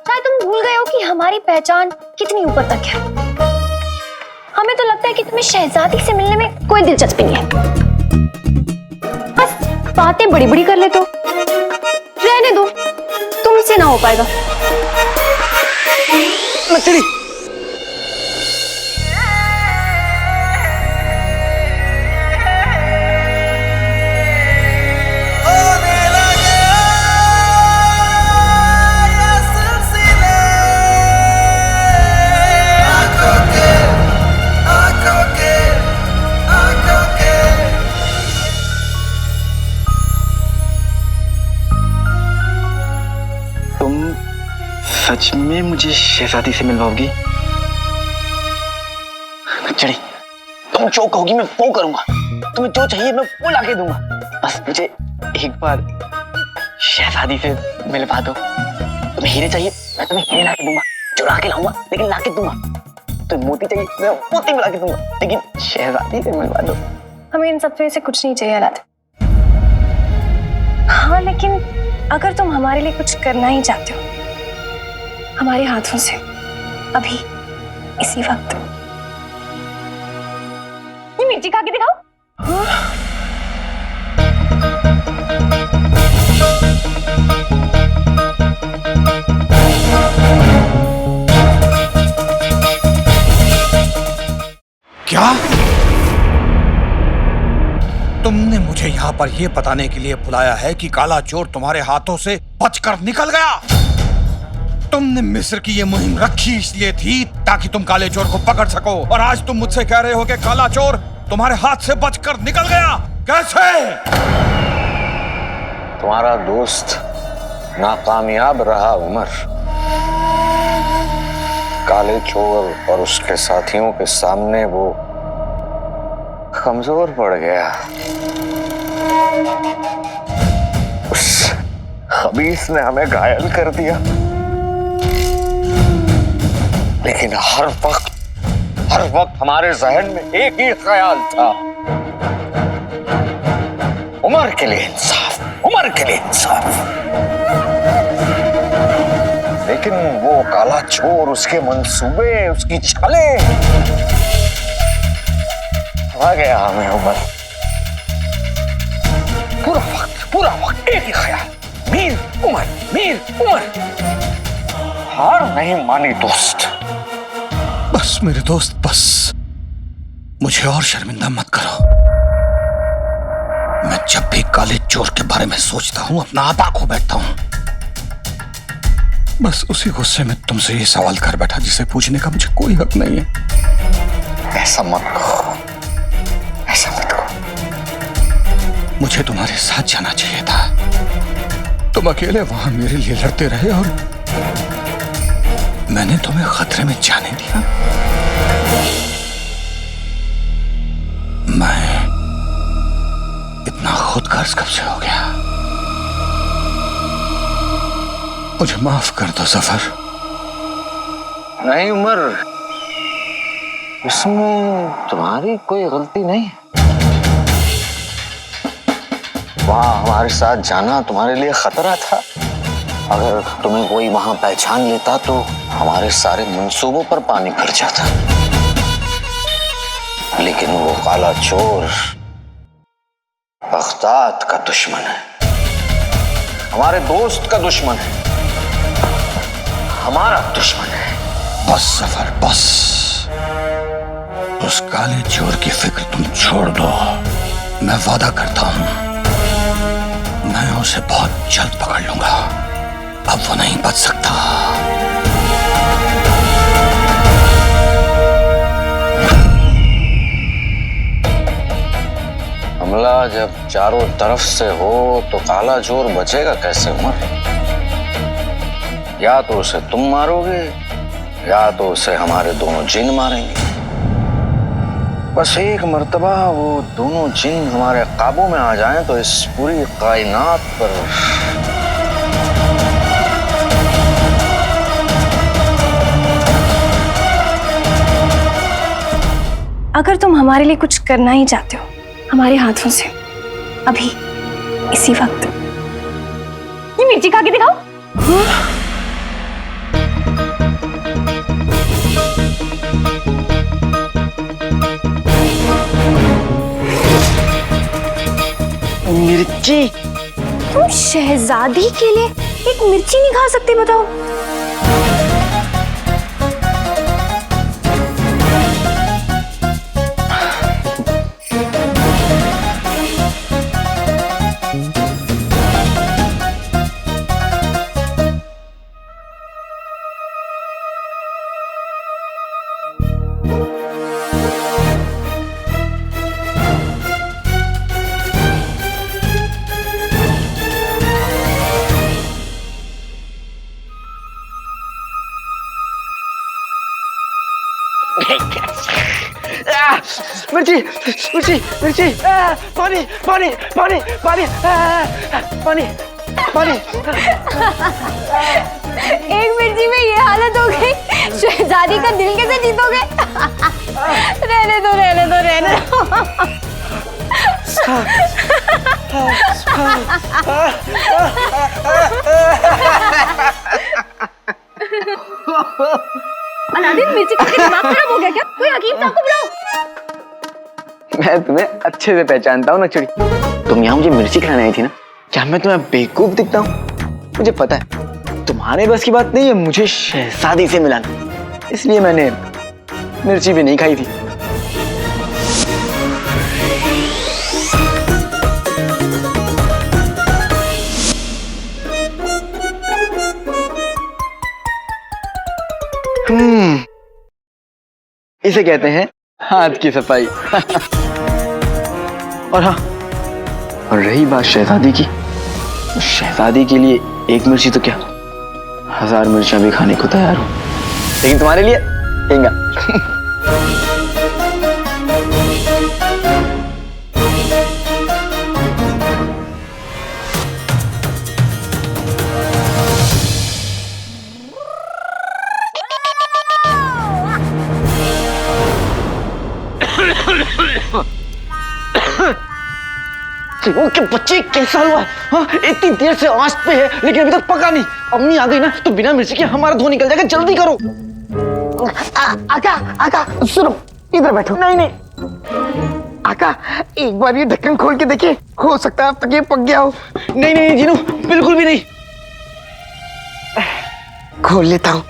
शायद तुम भूल गए हो कि हमारी पहचान कितनी ऊपर तक है। हमें तो लगता है कि तुम्हें शहजादी से मिलने में कोई दिलचस्पी नहीं है। बस बातें बड़ी बड़ी कर ले तो रहने दो, तुमसे ना हो पाएगा। लकड़ी सच में मुझे शहजादी से मिलवाओगी? चढ़ी, तुम जो कहोगी मैं वो करूंगा। तुम्हें जो चाहिए मैं वो लाके दूंगा। बस मुझे एक बार शहजादी से मिलवा दो। तुम्हें हीरे चाहिए मैं तुम्हें हीरे लाके दूंगा, चुरा के लाऊंगा लेकिन लाके दूंगा। तुम्हें मोती चाहिए मैं मोती भी लाके दूंगा, लेकिन शहजादी से मिलवा दो। हमें इन सब से कुछ नहीं चाहिए रात। हाँ, लेकिन अगर तुम हमारे लिए कुछ करना ही चाहते हो हमारे हाथों से, अभी इसी वक्त, ये मिर्ची खा के दिखाओ। क्या तुमने मुझे यहाँ पर यह बताने के लिए बुलाया है कि काला चोर तुम्हारे हाथों से बचकर निकल गया? तुमने मिस्र की ये मुहिम रखी इसलिए थी ताकि तुम काले चोर को पकड़ सको, और आज तुम मुझसे कह रहे हो कि काला चोर तुम्हारे हाथ से बचकर निकल गया। कैसे? तुम्हारा दोस्त नाकामयाब रहा उमर। काले चोर और उसके साथियों के सामने वो कमजोर पड़ गया। उस खबीस ने हमें घायल कर दिया। लेकिन हर वक्त हमारे जहन में एक ही ख्याल था, उमर के लिए इंसाफ, उमर के लिए इंसाफ। लेकिन वो काला चोर, उसके मंसूबे, उसकी चालें, आ गया हमें उमर। पूरा वक्त एक ही ख्याल, मीर उमर, मीर उमर। हार नहीं मानी दोस्त। बस मेरे दोस्त, बस मुझे और शर्मिंदा मत करो। मैं जब भी काले चोर के बारे में सोचता हूं अपना आपा खो बैठता हूं। बस उसी गुस्से में तुमसे ये सवाल कर बैठा जिसे पूछने का मुझे कोई हक नहीं है। ऐसा मत कहो, ऐसा मत कहो। मुझे तुम्हारे साथ जाना चाहिए था। तुम अकेले वहां मेरे लिए लड़ते रहे और मैंने तुम्हें खतरे में जाने दिया। मैं इतना खुदगर्ज कब से हो गया? मुझे माफ कर दो जफर। नहीं उमर, इसमें तुम्हारी कोई गलती नहीं है। वहां हमारे साथ जाना तुम्हारे लिए खतरा था। अगर तुम्हें कोई वहां पहचान लेता तो हमारे सारे मंसूबों पर पानी फिर जाता। लेकिन वो काला चोर बगदाद का दुश्मन है, हमारे दोस्त का दुश्मन है, हमारा दुश्मन है। बस सफर, बस। उस काले चोर की फिक्र तुम छोड़ दो। मैं वादा करता हूं, मैं उसे बहुत जल्द पकड़ लूंगा। अब वो नहीं बच सकता। हमला जब चारों तरफ से हो तो काला चोर बचेगा कैसे उमर? या तो उसे तुम मारोगे या तो उसे हमारे दोनों जिन मारेंगे। बस एक मर्तबा वो दोनों जिन हमारे काबू में आ जाएं तो इस पूरी कायनात पर अगर तुम हमारे लिए कुछ करना ही चाहते हो हमारे हाथों से, अभी इसी वक्त ये मिर्ची खा के दिखाओ। मिर्ची? तुम शहजादी के लिए एक मिर्ची नहीं खा सकते, बताओ? मिर्ची, मिर्ची, मिर्ची, पानी, पानी, पानी, पानी, पानी, पानी। एक मिर्ची में ये हालत हो गई, शहजादी का दिल कैसे जीतोगे? रहने दो, रहने दो, रहने दो। अलादीन, मिर्ची खा के दिमाग खराब हो गया क्या? कोई हकीम साहब को बुलाओ। मैं तुम्हें अच्छे से पहचानता हूँ नक्चड़ी। तुम यहाँ मुझे मिर्ची खिलाने आई थी ना? क्या मैं तुम्हें बेवकूफ दिखता हूँ? मुझे पता है तुम्हारे बस की बात नहीं है मुझे शहजादी से मिलाना, इसलिए मैंने मिर्ची भी नहीं खाई थी। इसे कहते हैं हाथ की सफाई। और हाँ, और रही बात शहजादी की, शहजादी के लिए एक मिर्ची तो क्या 1000 मिर्चियां भी खाने को तैयार हूं, लेकिन तुम्हारे लिए हेंगा। के बच्चे कैसा हुआ है? हाँ, इतनी देर से आंच पे है लेकिन अभी तक पका नहीं। अम्मी आ गई ना तो बिना मिर्ची के हमारा धुआं निकल जाएगा, जल्दी करो। आका आका सुनो, इधर बैठो। नहीं नहीं आका, एक बार ये ढक्कन खोल के देखिए, हो सकता है अब तक ये पक गया हो। नहीं नहीं जीनू, बिल्कुल भी नहीं। खोल लेता हूँ।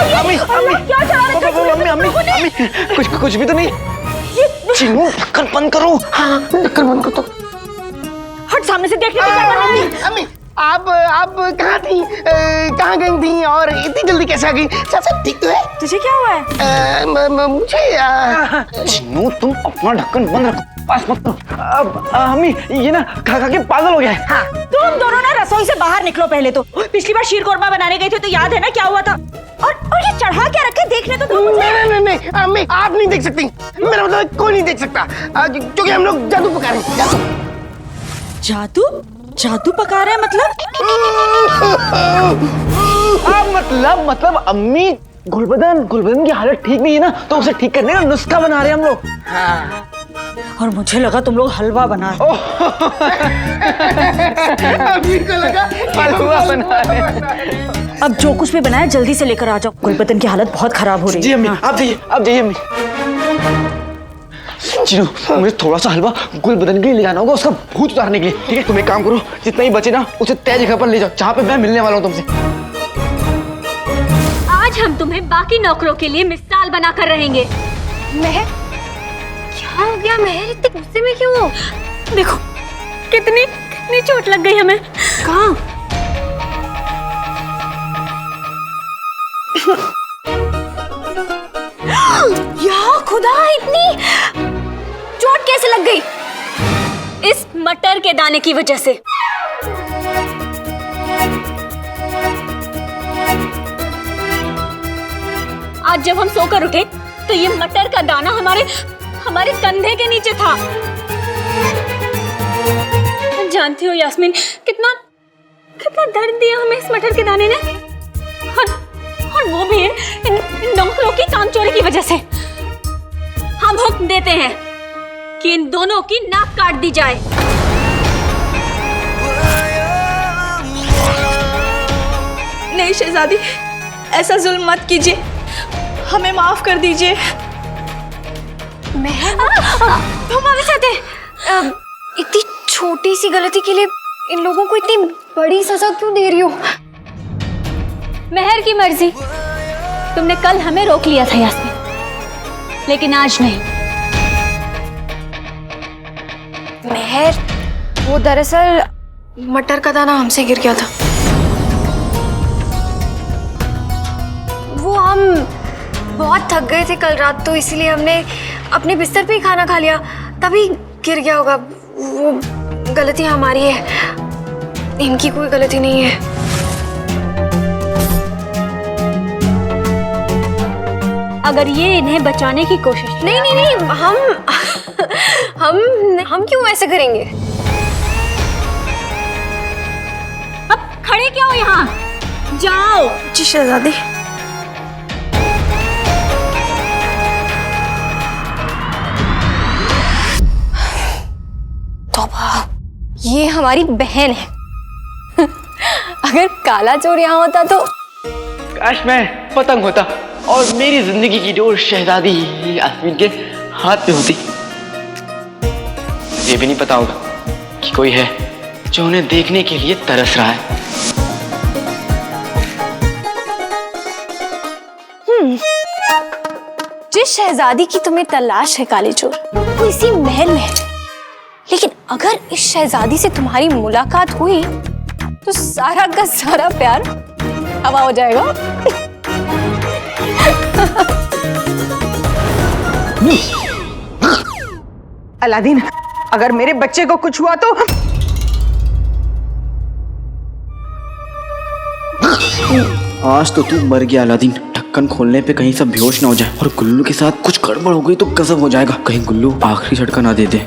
अम्मी कुछ भी तो नहीं। चिन्नू ढक्कन बंद करो। हाँ ढक्कन बंद करो। हट सामने से देखने को। अम्मी आप कहाँ थी, कहाँ गई थी और इतनी जल्दी कैसे आ गई? सब ठीक तो है? तुझे क्या हुआ है? मुझे चिन्नू तुम अपना ढक्कन बंद रखो, पास मत करो। अब अम्मी ये ना खा खा के पागल हो गया है। हाँ, तुम दोनों ना रसोई से बाहर निकलो पहले तो। पिछली बार शीर कोरमा बनाने गए थे तो याद है ना क्या हुआ था? और ये चढ़ा क्या रखे, देखने तो दो मुझे। नहीं अम्मी आप नहीं देख सकती, मेरा मतलब कोई नहीं देख सकता, क्योंकि हम लोग जादू पका रहे हैं। जादू जादू पका रहे हैं मतलब? मतलब अम्मी गुलबदन की हालत ठीक नहीं है ना, तो उसे ठीक करने का नुस्खा बना रहे हैं हम लोग। हाँ। और मुझे लगा तुम लोग हलवा बना रहे। अम्मी को लगा हलवा बना रहे हैं। अब जो कुछ भी बनाया जल्दी से लेकर आ जाओ, गुलबदन की हालत बहुत खराब हो रही है। जी अम्मी, आप जाइए अम्मी। चिनू मुझे थोड़ा सा हलवा गुलबदन के लिए ले जाना होगा, उसका भूत उतारने के लिए। ठीक है, तुम एक काम करो, जितना ही बचे ना उसे तय जगह पर ले जाओ जहाँ पे मैं मिलने वाला हूँ तुमसे। आज हम तुम्हें बाकी नौकरों के लिए मिसाल बनाकर रहेंगे। महर, क्या हो गया महर, इतने गुस्से में क्यों हो? देखो कितनी चोट लग गई हमें। कहाँ? या खुदा, इतनी चोट कैसे लग गई? इस मटर के दाने की वजह से। आज जब हम सोकर उठे तो ये मटर का दाना हमारे कंधे के नीचे था। जानती हो यास्मीन, कितना दर्द दिया हमें इस मटर के दाने ने, और वो भी इन नौकरों की कामचोरी की वजह से। हम हुक्म देते हैं कि इन दोनों की नाक काट दी जाए। नहीं शहजादी, ऐसा जुल्म मत कीजिए, हमें माफ कर दीजिए। तुम हमें साथ इतनी छोटी सी गलती के लिए इन लोगों को इतनी बड़ी सजा क्यों दे रही हो? महर की मर्जी, तुमने कल हमें रोक लिया था यास्मीन, लेकिन आज नहीं। महर, वो दरअसल मटर का दाना हमसे गिर गया था। वो हम बहुत थक गए थे कल रात, तो इसलिए हमने अपने बिस्तर पे ही खाना खा लिया, तभी गिर गया होगा। वो गलती हमारी है, इनकी कोई गलती नहीं है। अगर ये इन्हें बचाने की कोशिश नहीं, हम क्यों ऐसे करेंगे? अब खड़े क्या हो यहाँ? जाओ। जी शहजादी। तौबा, ये हमारी बहन है। अगर काला चोर यहाँ होता तो काश मैं पतंग होता और मेरी जिंदगी की डोर शहजादी यास्मीन के हाथ में होती। ये भी नहीं पता होगा कि कोई है जो उन्हें देखने के लिए तरस रहा है। जिस शहजादी की तुम्हें तलाश है काले चोर, वो इसी महल में है। लेकिन अगर इस शहजादी से तुम्हारी मुलाकात हुई तो सारा का सारा प्यार हवा हो जाएगा। अलादीन, अगर मेरे बच्चे को कुछ हुआ तो आज तो तू मर गया अलादीन। ढक्कन खोलने पे कहीं सब बेहोश ना हो जाए और गुल्लू के साथ कुछ गड़बड़ हो गई तो गजब हो जाएगा। कहीं गुल्लू आखिरी झटका ना दे दे।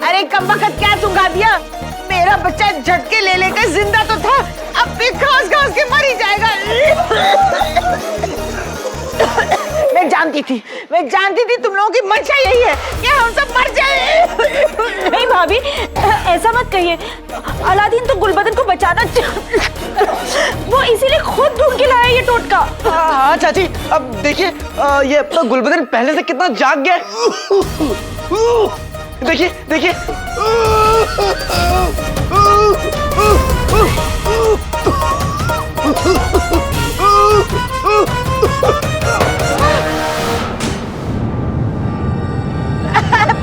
अरे कम वक्त क्या चुंगा दिया? मेरा बच्चा झटके ले लेकर जिंदा तो था, अब भी घास घास के मर ही जाएगा। मैं जानती थी तुम लोगों की मंशा यही है कि हम सब मर जाए। नहीं भाभी, ऐसा मत कहिए। अलादीन तो गुलबदन को बचाना वो इसीलिए खुद ढूंढ के लाया ये टोटका। हाँ चाची, अब देखिए ये अपना गुलबदन पहले से कितना जाग गया है। देखिए देखिए।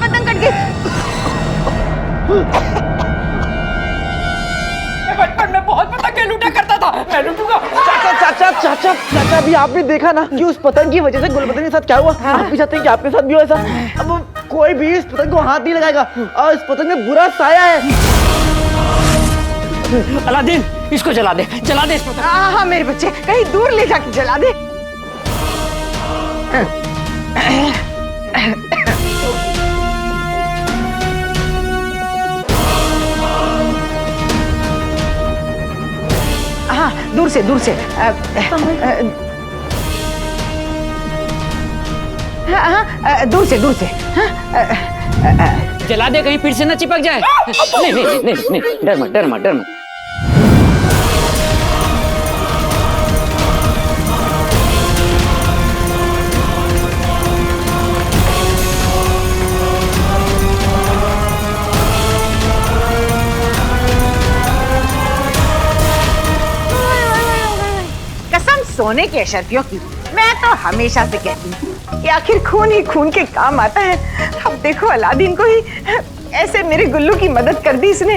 पतंग कट गई। बचपन में बहुत पतंग लूटा करता था, मैं लूटूंगा। चाचा अभी आपने देखा ना कि उस पतंग की वजह से गुलबदन के साथ क्या हुआ। आप भी चाहते हैं कि आपके साथ भी हो ऐसा? अब कोई भी इस पतंग को हाथ नहीं लगाएगा और इस पतंग में बुरा साया है। अलादीन, इसको जला दे इस पतंग। हाँ मेरे बच्चे, कहीं दूर ले जाके जला दे। हाँ दूर से हाँ दूर से जला दे, कहीं फिर से न चिपक जाए। नहीं, डर मत। कसम सोने के अशर्फियों की, मैं तो हमेशा से कहती हूँ कि आखिर खून ही खून के काम आता है। अब देखो अलादीन को ही ऐसे मेरे गुल्लू की मदद कर दी इसने।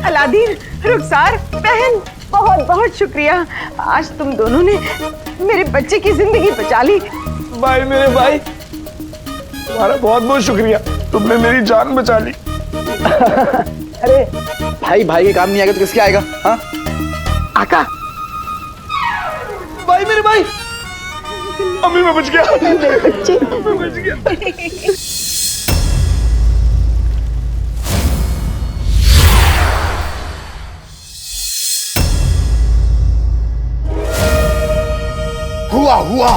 अलादीन, रुखसार, बहन, बहुत बहुत शुक्रिया। आज तुम दोनों ने मेरे बच्चे की जिंदगी बचा ली। भाई मेरे भाई, तुम्हारा बहुत बहुत शुक्रिया, तुमने मेरी जान बचा ली। अरे भाई के काम नहीं आएगा तो किसके आएगा? हाँ आका, भाई मेरे भाई, अभी मैं बच गया। बच्चे मैं बच गया। हुआ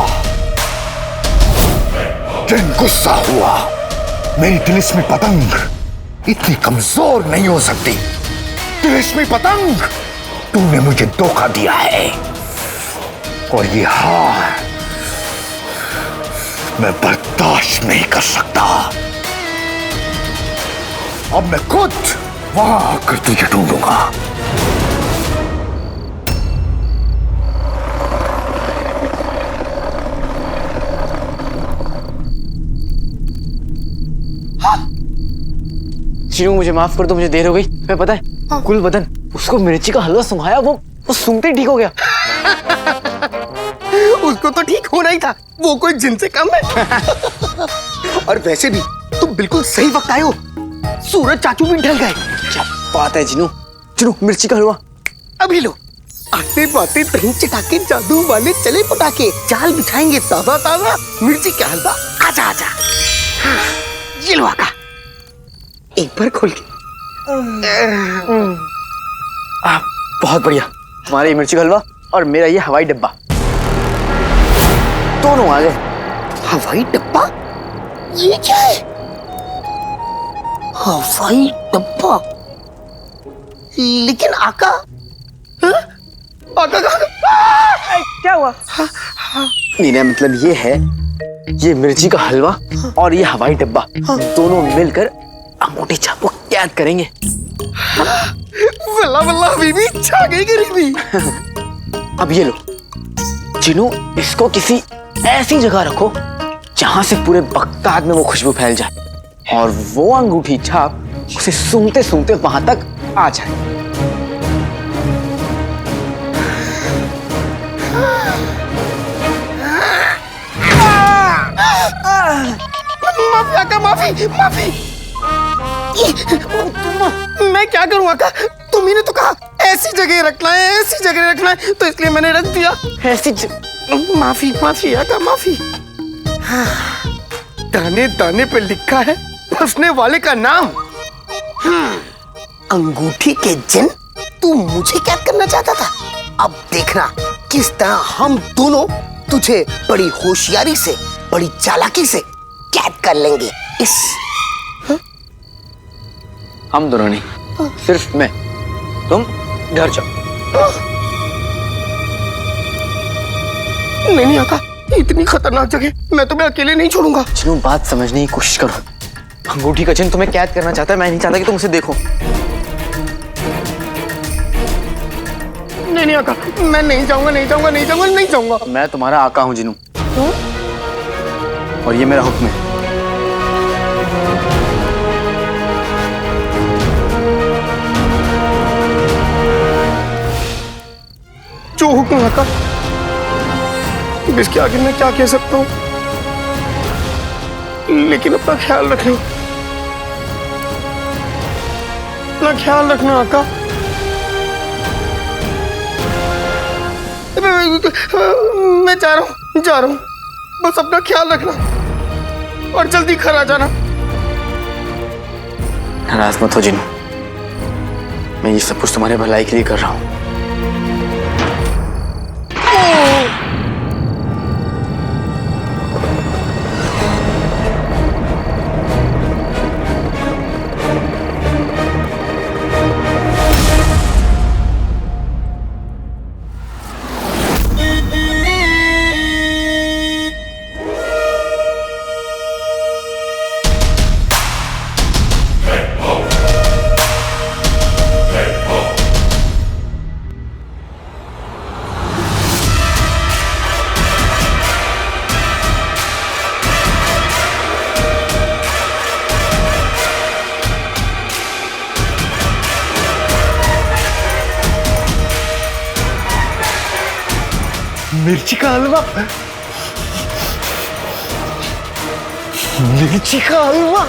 दिन गुस्सा हुआ। मेरी तिलिस्मी पतंग इतनी कमजोर नहीं हो सकती। तिलिस्मी पतंग, तूने मुझे धोखा दिया है और ये हार मैं बर्दाश्त नहीं कर सकता। अब मैं खुद वहां आकर तुझे ढूंढूंगा। चीनू, मुझे माफ कर दो, मुझे देर हो गई। मैं पता है गुलबदन, उसको मिर्ची का हलवा सुंघाया, वो सूंघते ही ठीक हो गया। उसको तो ठीक होना ही था, वो कोई जिन से कम है। और वैसे भी तुम बिल्कुल सही वक्त आए हो, सूरज चाचू भी ढल गए। क्या बात है चीनू, मिर्ची का हलवा अभी लो। आते बाते दही चटाके जादू वाले चले पटाके, जाल बिछाएंगे ताजा ताजा मिर्ची का हलवा। आजा हाँ, ये लो आका, एक बार खोल के। बहुत बढ़िया, तुम्हारा ये मिर्ची का हलवा और मेरा ये हवाई डब्बा दोनों आ गए। हवाई डब्बा? ये क्या है? हवाई डब्बा? लेकिन आका, आका क्या हुआ? मेरा मतलब ये है, ये मिर्ची का हलवा और ये हवाई डब्बा दोनों मिलकर अंगूठी छाप को कैद करेंगे। वल्ला वल्ला बीबी छा गई गरीबी। अब ये लो जिनू, इसको किसी ऐसी जगह रखो जहां से पूरे बगदाद में वो खुशबू फैल जाए और वो अंगूठी छाप उसे सूंघते सूंघते वहां तक आ जाए। माफी आका, माफी माफी। मैं क्या करूँ आका, तुम ही ने तो कहा ऐसी जगह रखना है, ऐसी जगह रखना है, तो इसलिए मैंने रख दिया। ऐसी माफी माफी आका, माफी। दाने दाने पे लिखा है फंसने वाले का नाम। अंगूठी के जिन तू मुझे कैद करना चाहता था। अब देखना किस तरह हम दोनों तुझे बड़ी होशियारी से, बड़ी चालाकी से कैद कर लेंगे। इस हम दोनों नहीं, सिर्फ मैं। तुम घर जाओ। नहीं नहीं आका, इतनी खतरनाक जगह मैं तुम्हें अकेले नहीं छोड़ूंगा। जिनू, बात समझने की कोशिश करो। अंगूठी का चिन्ह तुम्हें कैद करना चाहता है, मैं नहीं चाहता कि तुम उसे देखो। नहीं नहीं आका, मैं नहीं जाऊंगा, नहीं जाऊंगा, नहीं जाऊंगा, नहीं जाऊंगा। मैं तुम्हारा आका हूं जिनू, और ये मेरा हुक्म है। जो हुक्म आका, इसके आगे मैं क्या कह सकता हूँ, लेकिन अपना ख्याल रखना, अपना ख्याल रखना आका। मैं जा रहा हूँ, बस अपना ख्याल रखना और जल्दी घर आ जाना। नाराज मत हो जिनू, मैं ये सब कुछ तुम्हारे भलाई के लिए कर रहा हूँ। मिर्ची का हलवा, मिर्ची का हलवा।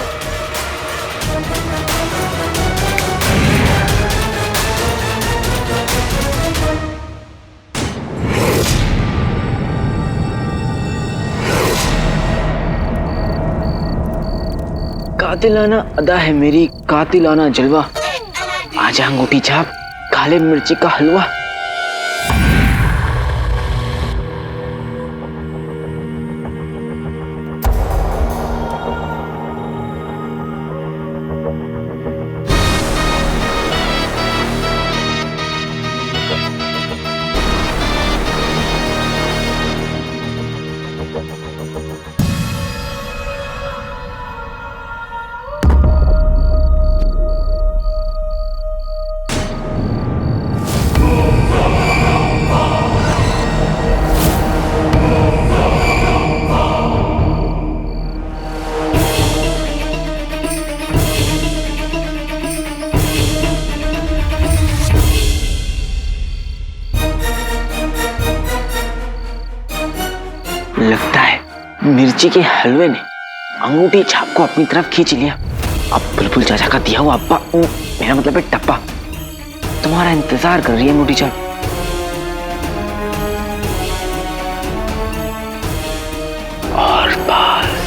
कातिलाना अदा है मेरी, कातिलाना जलवा। आजा अंगूठी छाप, काले मिर्ची का हलवा। लगता है मिर्ची के हलवे ने अंगूठी छाप को अपनी तरफ खींच लिया। अब बुलबुल चाचा का दिया हुआ अब्बा, मेरा मतलब है टप्पा, तुम्हारा इंतजार कर रही है अंगूठी छाप। और बस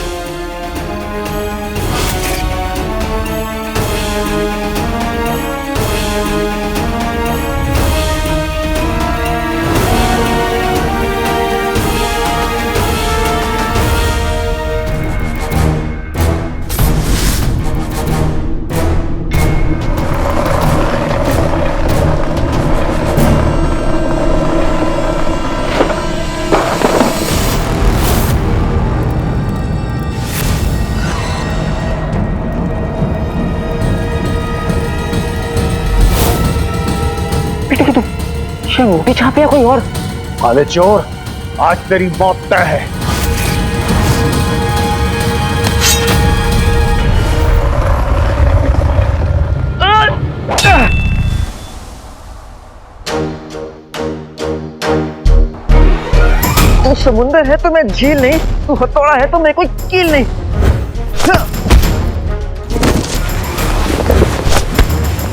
कोई मोटी छाप या कोई और? काले चोर, आज तेरी मौत तय है। तू समुंदर है तो मैं झील नहीं, तू हथौड़ा है तो मैं कोई कील नहीं।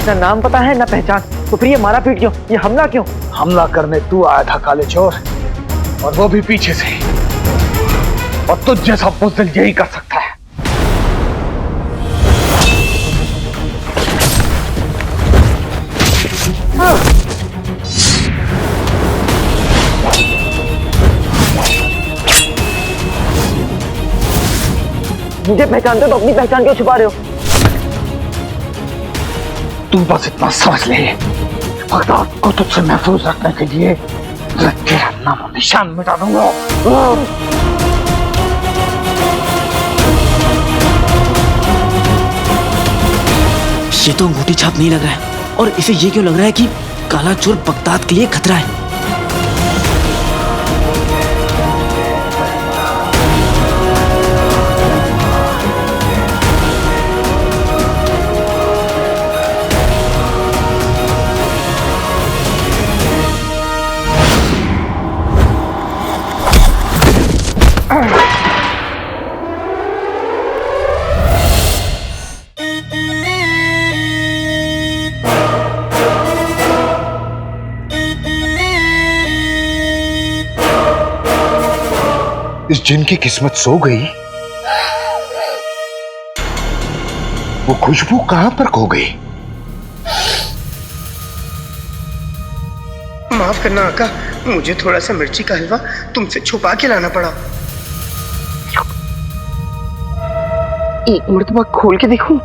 ना नाम पता है ना पहचान, तो फिर ये मारा पीट क्यों, ये हमला क्यों? हमला करने तू आया था काले चोर, और वो भी पीछे से, और तुझ जैसा बुज़दिल यही कर सकता है। मुझे पहचानते तो अपनी पहचान क्यों छुपा रहे हो? तू बस इतना समझ ले, बगदाद को तुझसे महफूज रखने के लिए मैं तेरा नाम निशान मिटा दूंगा। ये तो अंगूठी छाप नहीं लग रहा है, और इसे ये क्यों लग रहा है कि काला चोर बगदाद के लिए खतरा है? इस जिन की किस्मत सो गई, वो खुशबू कहां पर खो गई? माफ करना आका, मुझे थोड़ा सा मिर्ची का हलवा तुमसे छुपा के लाना पड़ा। एक मर्तबा खोल के देखूं?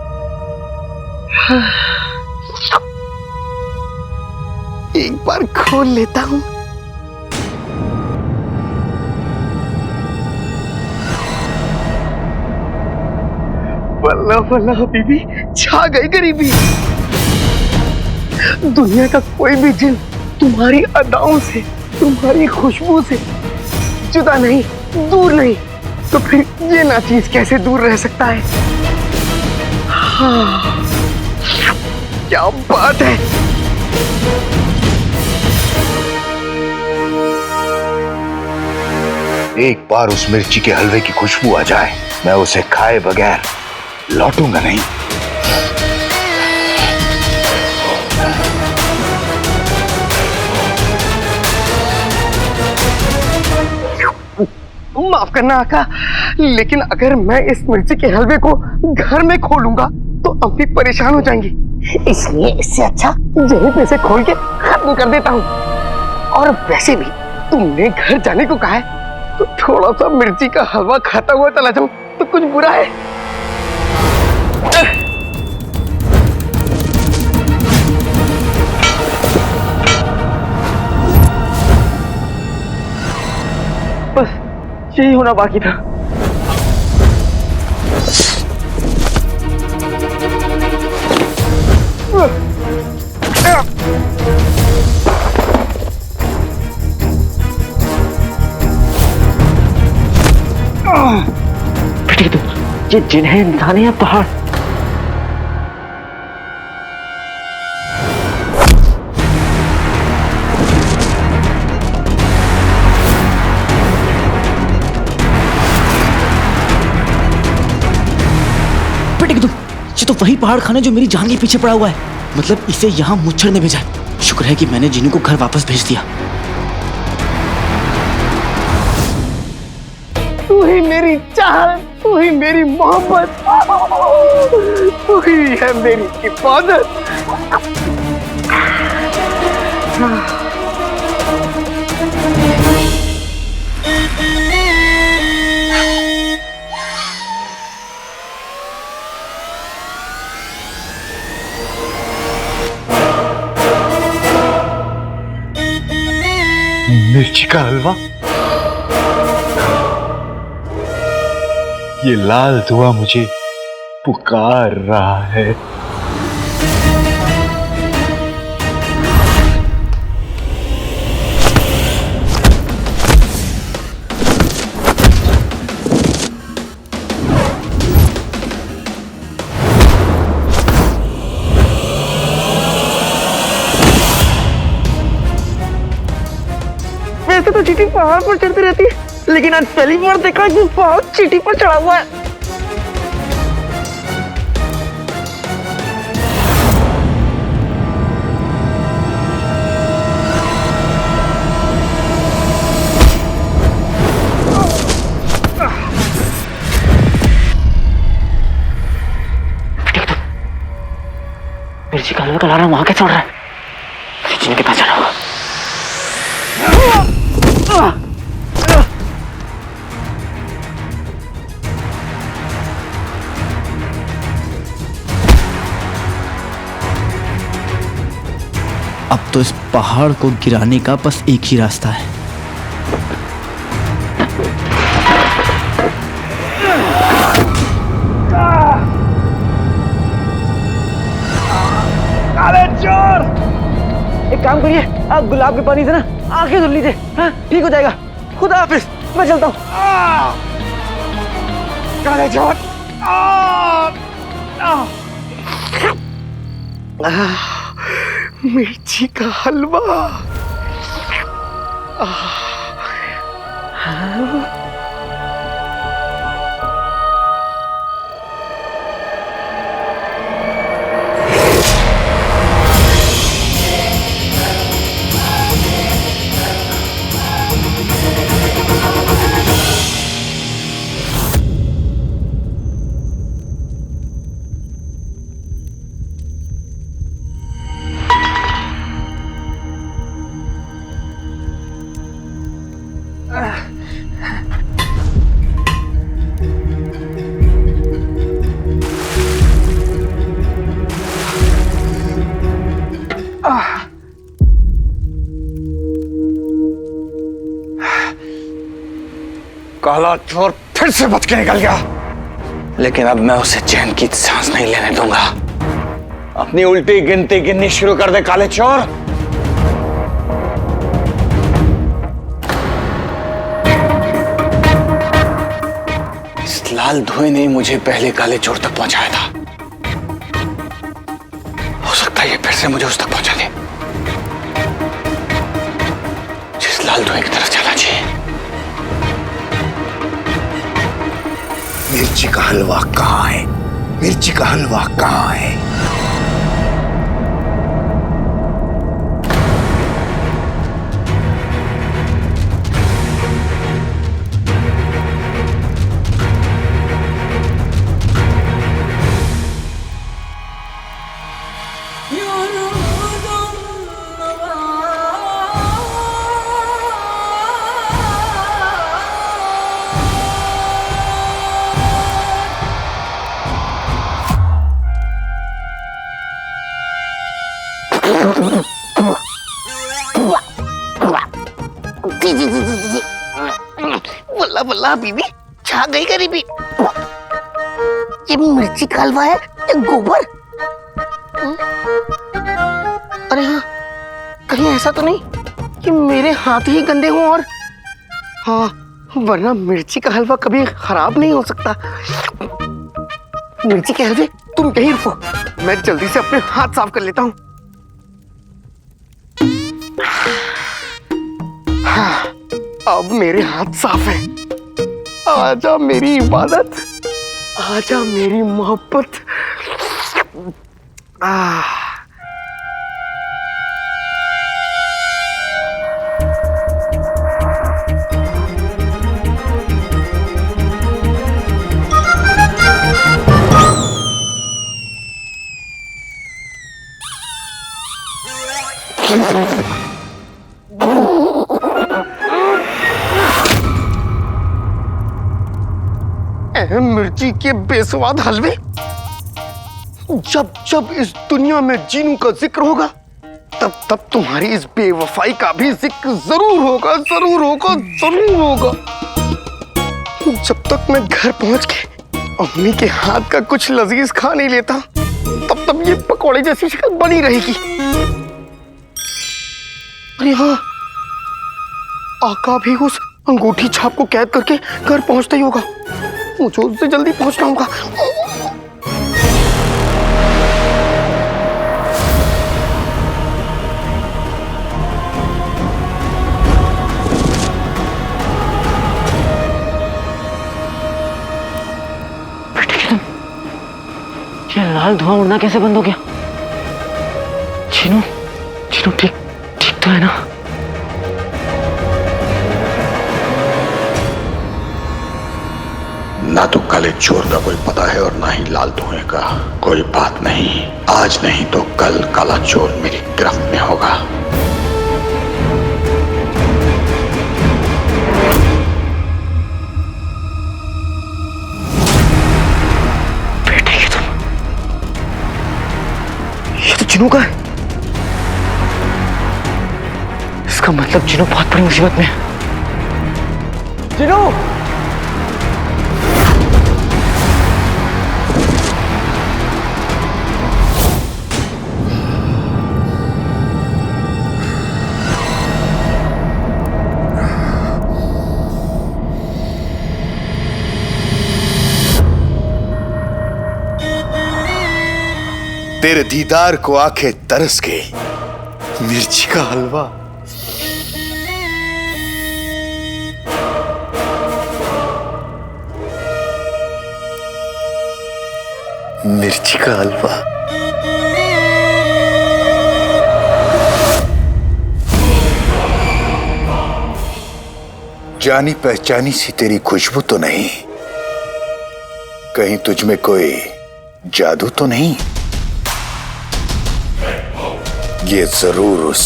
एक बार खोल लेता हूं। बल्ला बल्ला बीबी, छा गई गरीबी। दुनिया का कोई भी जिन तुम्हारी अदाओं से, तुम्हारी खुशबू से जुदा नहीं, दूर नहीं, तो फिर ये नाचीज कैसे दूर रह सकता है? हाँ, क्या बात है। एक बार उस मिर्ची के हलवे की खुशबू आ जाए, मैं उसे खाए बगैर लौटूंगा नहीं। माफ करना आका, लेकिन अगर मैं इस मिर्ची के हलवे को घर में खोलूंगा तो अम्मी परेशान हो जाएंगी, इसलिए इससे अच्छा यहीं पे से खोल के खत्म कर देता हूँ। और वैसे भी तुमने घर जाने को कहा है, तो थोड़ा सा मिर्ची का हलवा खाता हुआ चला जाऊं तो कुछ बुरा है? बस यही होना बाकी था। ये जिन है, इंसान है या पहाड़? ये तो वही पहाड़ खाना जो मेरी जान के पीछे पड़ा हुआ है। मतलब इसे यहाँ मुच्छर ने भेजा है। शुक्र है कि मैंने जीनू को घर वापस भेज दिया। तू ही मेरी चाहत, तू ही मेरी मोहब्बत, तू ही है मेरी हिफाजत। मिर्ची का हलवा, ये लाल धुआं मुझे पुकार रहा है। चींटी पहाड़ पर चढ़ती रहती है, लेकिन आज पहली बार देखा कि पहाड़ चींटी पर चढ़ा हुआ है। मिर्ची का हलवा का लारा वहां कैसे उड़ रहा है? जिनके पास जाना होगा। अब तो इस पहाड़ को गिराने का बस एक ही रास्ता है। एक काम करिए, आप गुलाब के पानी से ना आंखें धुल लीजिए। हाँ, ठीक हो जाएगा। खुदा हाफिज, मैं चलता हूँ। काले चोर, मिर्ची का हलवा। काला चोर फिर से बच के निकल गया, लेकिन अब मैं उसे चैन की सांस नहीं लेने दूंगा। अपनी उल्टी गिनती गिननी शुरू कर दे काले चोर। इस लाल धुएं ने मुझे पहले काले चोर तक पहुंचाया था। हो सकता है ये फिर से मुझे उस तक पहुंचा दे जिस लाल धुएं की तरफ चला चाहिए। मिर्ची का हलवा कहाँ है? मिर्ची का हलवा कहाँ है? बल्ला बल्ला बीबी, छा गई गरीबी। ये मिर्ची का हलवा है या गोबर? अरे हाँ, कहीं ऐसा तो नहीं कि मेरे हाथ ही गंदे हों और हाँ, वरना मिर्ची का हलवा कभी खराब नहीं हो सकता। मिर्ची के हलवे, तुम यहीं रुको, मैं जल्दी से अपने हाथ साफ कर लेता हूँ। हाँ, अब मेरे हाथ साफ हैं। आजा मेरी इबादत, आजा मेरी मोहब्बत। मिर्ची के बेस्वाद हलवे, जब जब इस दुनिया में जीनू का जिक्र होगा तब तब तुम्हारी इस बेवफाई का भी जिक्र जरूर होगा, जरूर होगा, जरूर होगा। जब तक मैं घर पहुंच के अम्मी के हाथ का कुछ लजीज खा नहीं लेता तब तब ये पकौड़े जैसी शक्ल बनी रहेगी। अरे हाँ, आका भी उस अंगूठी छाप को कैद करके घर पहुंचता ही होगा। मुझे उससे जल्दी पहुंचना होगा। ये लाल धुआं उड़ना कैसे बंद हो गया? चिनू, चिनू ठीक ठीक तो है ना? ना तो काले चोर का कोई पता है और ना ही लाल धुएं का। कोई बात नहीं, आज नहीं तो कल काला चोर मेरी गिरफ्त में होगा। बेटे ये तो चिनू का है। इसका मतलब चिनू बहुत बड़ी मुसीबत में है। चिनू! तेरे दीदार को आंखें तरस गई। मिर्ची का हलवा। मिर्ची का हलवा। जानी पहचानी सी तेरी खुशबू तो नहीं? कहीं तुझ में कोई जादू तो नहीं? ये जरूर उस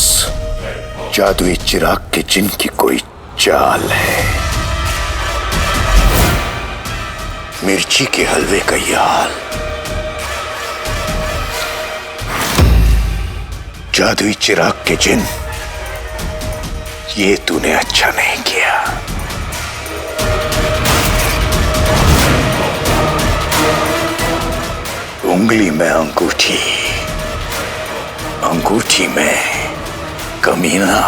जादुई चिराग के जिन की कोई चाल है। मिर्ची के हलवे का ये हाल। जादुई चिराग के जिन, ये तूने अच्छा नहीं किया। उंगली में अंगूठी, अंगूठी में कमीना।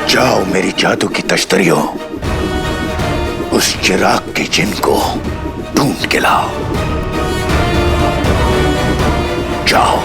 जाओ मेरी जादू की तश्तरियों, उस चिराग के जिन को ढूंढ के लाओ। जाओ।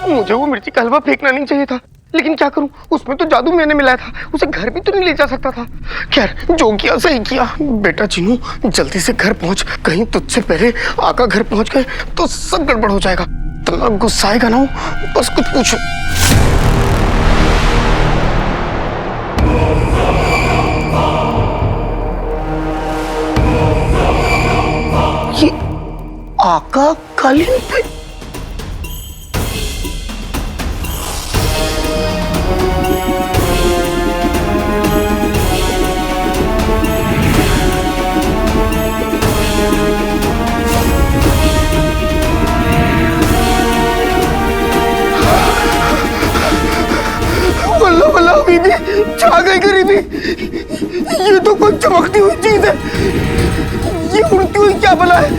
मुझे वो मिर्ची का हलवा फेंकना नहीं चाहिए था, लेकिन क्या करूं, उसमें तो जादू मैंने मिलाया था। उसे घर भी तो नहीं ले जा सकता था। खैर, जो किया सही किया। बेटा चिनू, जल्दी से घर पहुंच। कहीं तुझसे पहले आका घर पहुंच गए तो सब गड़बड़ हो जाएगा। तो गुस्साएगा ना, बस कुछ पूछो। ये आका कालीन पे बीबी छा गई गरीबी। ये तो कोई चमकती हुई चीज है। ये उड़ती हुई क्या बला है?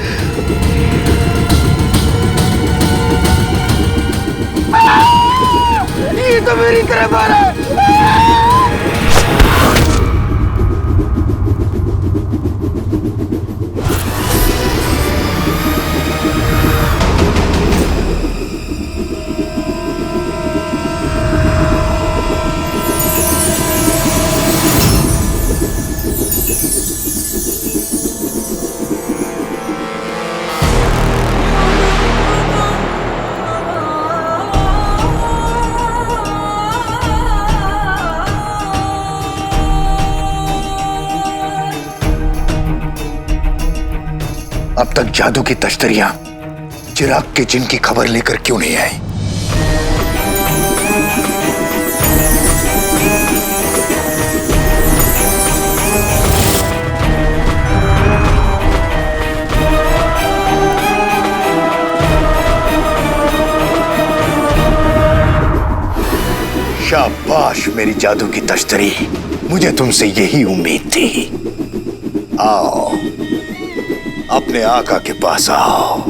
ये तो मेरी तरफ आ रहा है। अब तक जादू की तश्तरियां चिराग के जिन की खबर लेकर क्यों नहीं आई? शाबाश मेरी जादू की तश्तरी, मुझे तुमसे यही उम्मीद थी। आओ, अपने आका के पास आओ।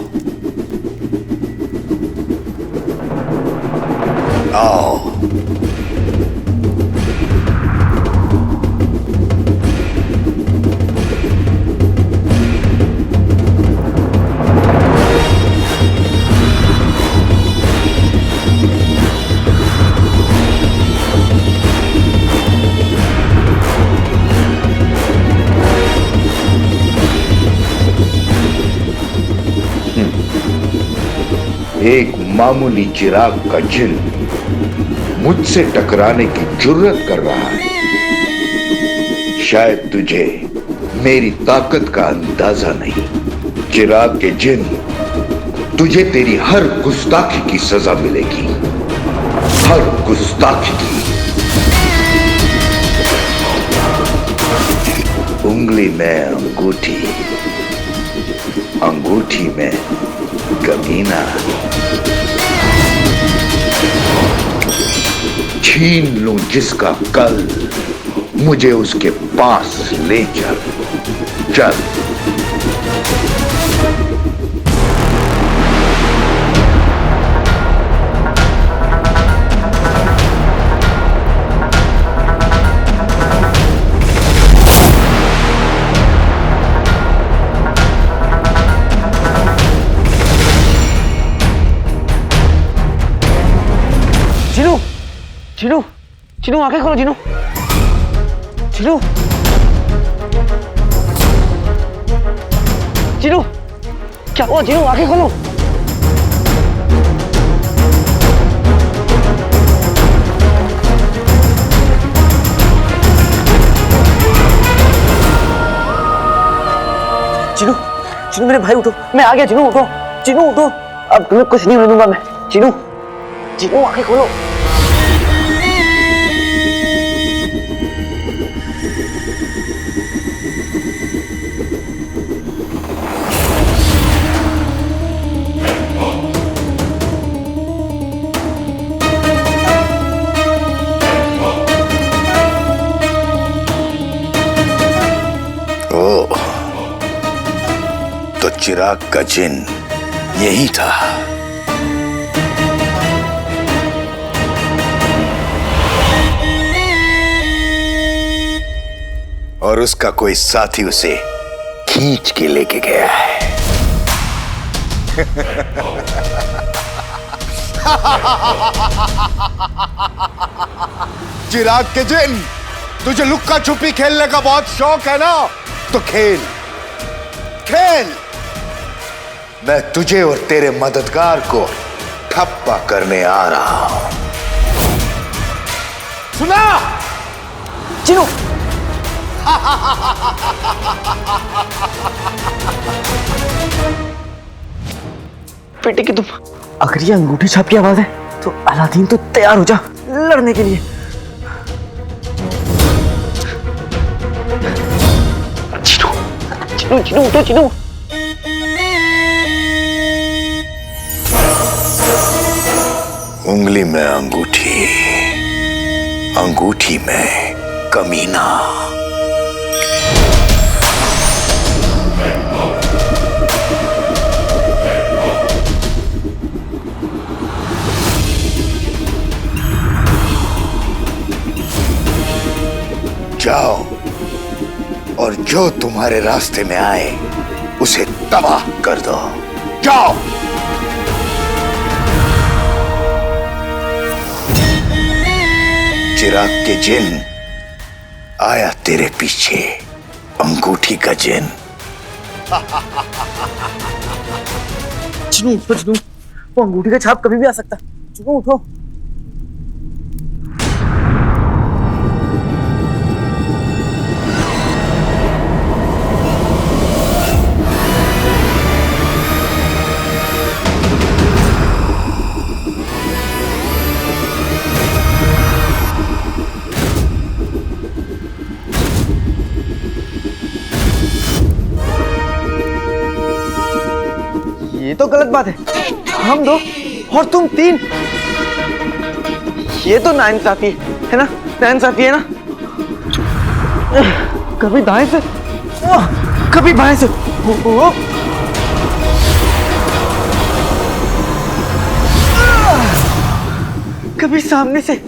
आओ। एक मामूली चिराग का जिन्न मुझसे टकराने की जुर्रत कर रहा है। शायद तुझे मेरी ताकत का अंदाजा नहीं। चिराग के जिन्न, तुझे तेरी हर गुस्ताखी की सजा मिलेगी, हर गुस्ताखी की। उंगली में अंगूठी, अंगूठी में कमीना। छीन लूं जिसका कल, मुझे उसके पास ले चल। चल। चिनू, चिनू आंखें खोलो चिनू। चिनू, चिनू, क्या हुआ चिनू? आंखें खोलो। चिनू, चिनू मेरे भाई उठो, मैं आ गया। चिनू उठो, चिनू उठो, अब तुम्हें कुछ नहीं होने दूंगा मैं। चिनू, चिनू आंखें खोलो। तो चिराग का जिन्न यही था। और उसका कोई साथी उसे खींच के लेके गया है। चिराग के जिन्न, तुझे लुक्का छुपी खेलने का बहुत शौक है ना? तो खेल, खेल। मैं तुझे और तेरे मददगार को ठप्पा करने आ रहा हूं। सुना? चिनू, बेटे कि तुम, अगर ये अंगूठी छाप की आवाज है तो अलादीन तो तैयार हो जा लड़ने के लिए। चिनू, चिनू, चिनू उठो चिनू। उंगली में अंगूठी, अंगूठी में कमीना। जाओ और जो तुम्हारे रास्ते में आए उसे तबाह कर दो। जाओ। चिराग के जिन्न आया तेरे पीछे, अंगूठी का जिन्न। चिनू उठो चिनू, वो अंगूठी का छाप कभी भी आ सकता। चिनू उठो। ये तो गलत बात है। हम दो और तुम तीन, ये तो नाइंसाफी है ना, नाइंसाफी है ना। कभी दाएं से कभी बाएं से। कभी सामने से।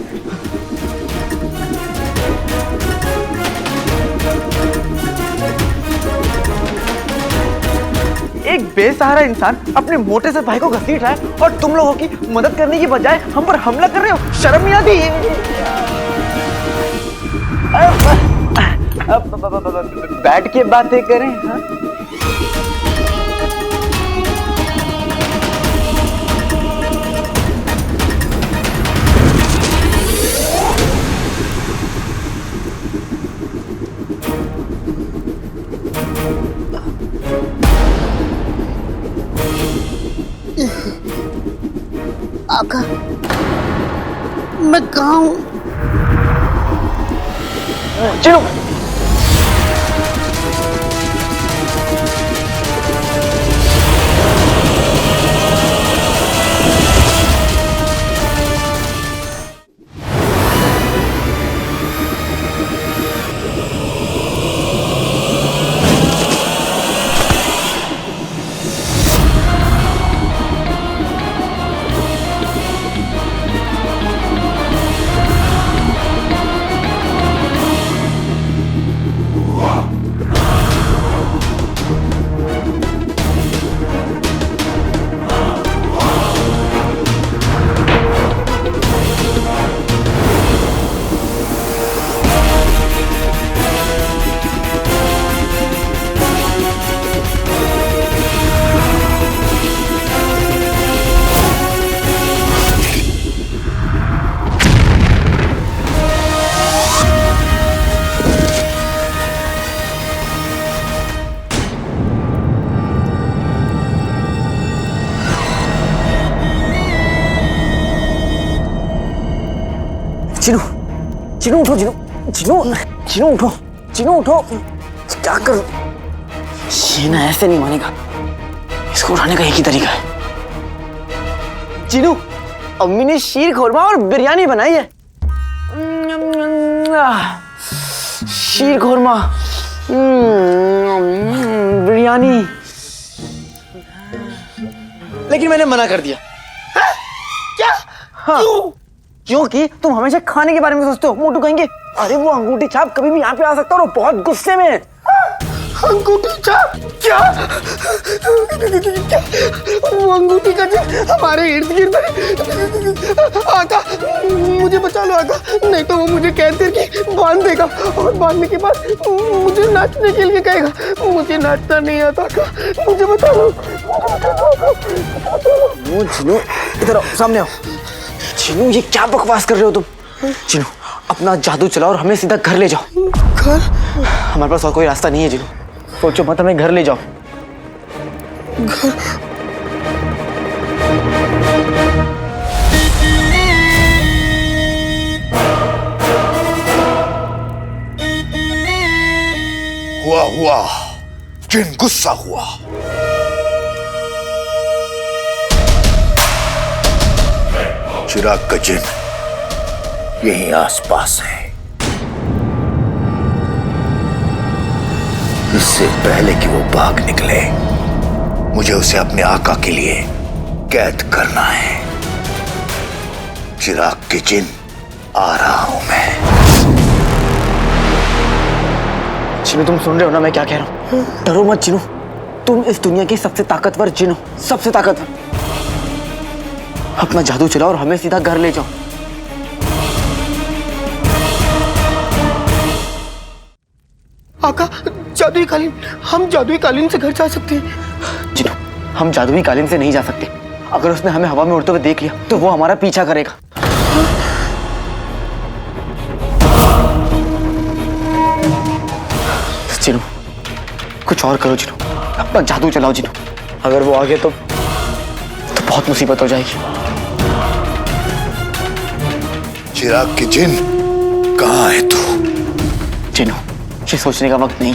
एक बेसहारा इंसान अपने मोटे से भाई को घसीट रहा है और तुम लोगों की मदद करने की बजाय हम पर हमला कर रहे हो। शर्म नहीं आती? बैठ के बातें करें। हाँ? आका, मैं कहाँ हूँ? चलो। चिनू, चिनू उठो, चिनू, चिनू, चिनू उठो, चिनू उठो। क्या कर? ये ना ऐसे नहीं मानेगा। इसको उठाने का एक ही तरीका है। चिनू, अम्मी ने शीर खोरमा और बिरयानी बनाई है। शीर खोरमा, बिरयानी। लेकिन मैंने मना कर दिया। क्या? हाँ। क्योंकि तुम हमेशा खाने के बारे में सोचते हो। मोटू कहेंगे, अरे वो अंगूठी छाप कभी भी यहाँ पे आ सकता है और बहुत गुस्से में है। अंगूठी छाप? क्या? वो अंगूठी का हमारे इर्द गिर्द। आका, मुझे बचा लो आका, नहीं तो वो मुझे कैद करके बांध देगा और बांधने के बाद मुझे नाचने के लिए कहेगा। मुझे नाचना नहीं आता आका, मुझे बचा लो। इधर आओ, सामने आओ। चिनू, ये क्या बकवास कर रहे हो तुम? चिनू, अपना जादू चलाओ और हमें सीधा घर ले जाओ। घर? हमारे पास और कोई रास्ता नहीं है चिनू। सोचो मत, हमें घर ले जाओ। घर? हुआ, जिन गुस्सा हुआ। चिराग का जिन यहीं आसपास है। इससे पहले कि वो भाग निकले, मुझे उसे अपने आका के लिए कैद करना है। चिराग के जिन, आ रहा हूं मैं। चिनू, तुम सुन रहे हो ना मैं क्या कह रहा हूँ? डरो मत चिनू, तुम इस दुनिया के सबसे ताकतवर जिन हो, सबसे ताकतवर। अपना जादू चलाओ और हमें सीधा घर ले जाओ। आका, जादुई कालीन, हम जादुई कालीन से घर जा सकते हैं। चिनू, हम जादुई कालीन से नहीं जा सकते। अगर उसने हमें हवा में उड़ते हुए देख लिया तो वो हमारा पीछा करेगा। चिनू, कुछ और करो चिनू, अपना जादू चलाओ चिनू। अगर वो आ गए तो बहुत मुसीबत हो जाएगी। चिराग के जिन, कहाँ है तू? चिनू, ये सोचने का वक्त नहीं,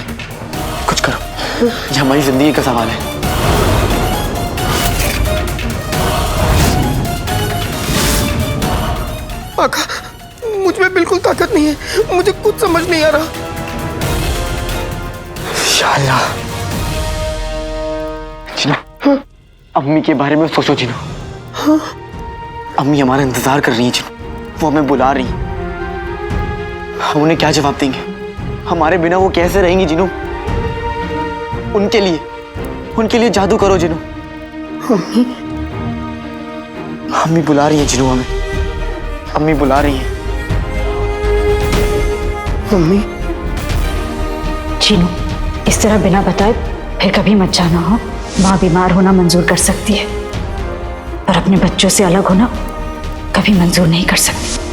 कुछ करो। ये हमारी जिंदगी का सवाल है। आका, मुझ में बिल्कुल ताकत नहीं है, मुझे कुछ समझ नहीं आ रहा। शाला जिनो, अम्मी के बारे में सोचो जिनो। अम्मी हमारा इंतजार कर रही है जिनो, वो हमें बुला रही है। हम उन्हें क्या जवाब देंगे? हमारे बिना वो कैसे रहेंगी जिनो? उनके लिए जादू करो जिनो। अम्मी बुला रही है जिनो हमें, अम्मी बुला रही है। अम्मी? चीनू, इस तरह बिना बताए फिर कभी मत जाना हो। माँ बीमार होना मंजूर कर सकती है, पर अपने बच्चों से अलग होना कभी मंजूर नहीं कर सकती।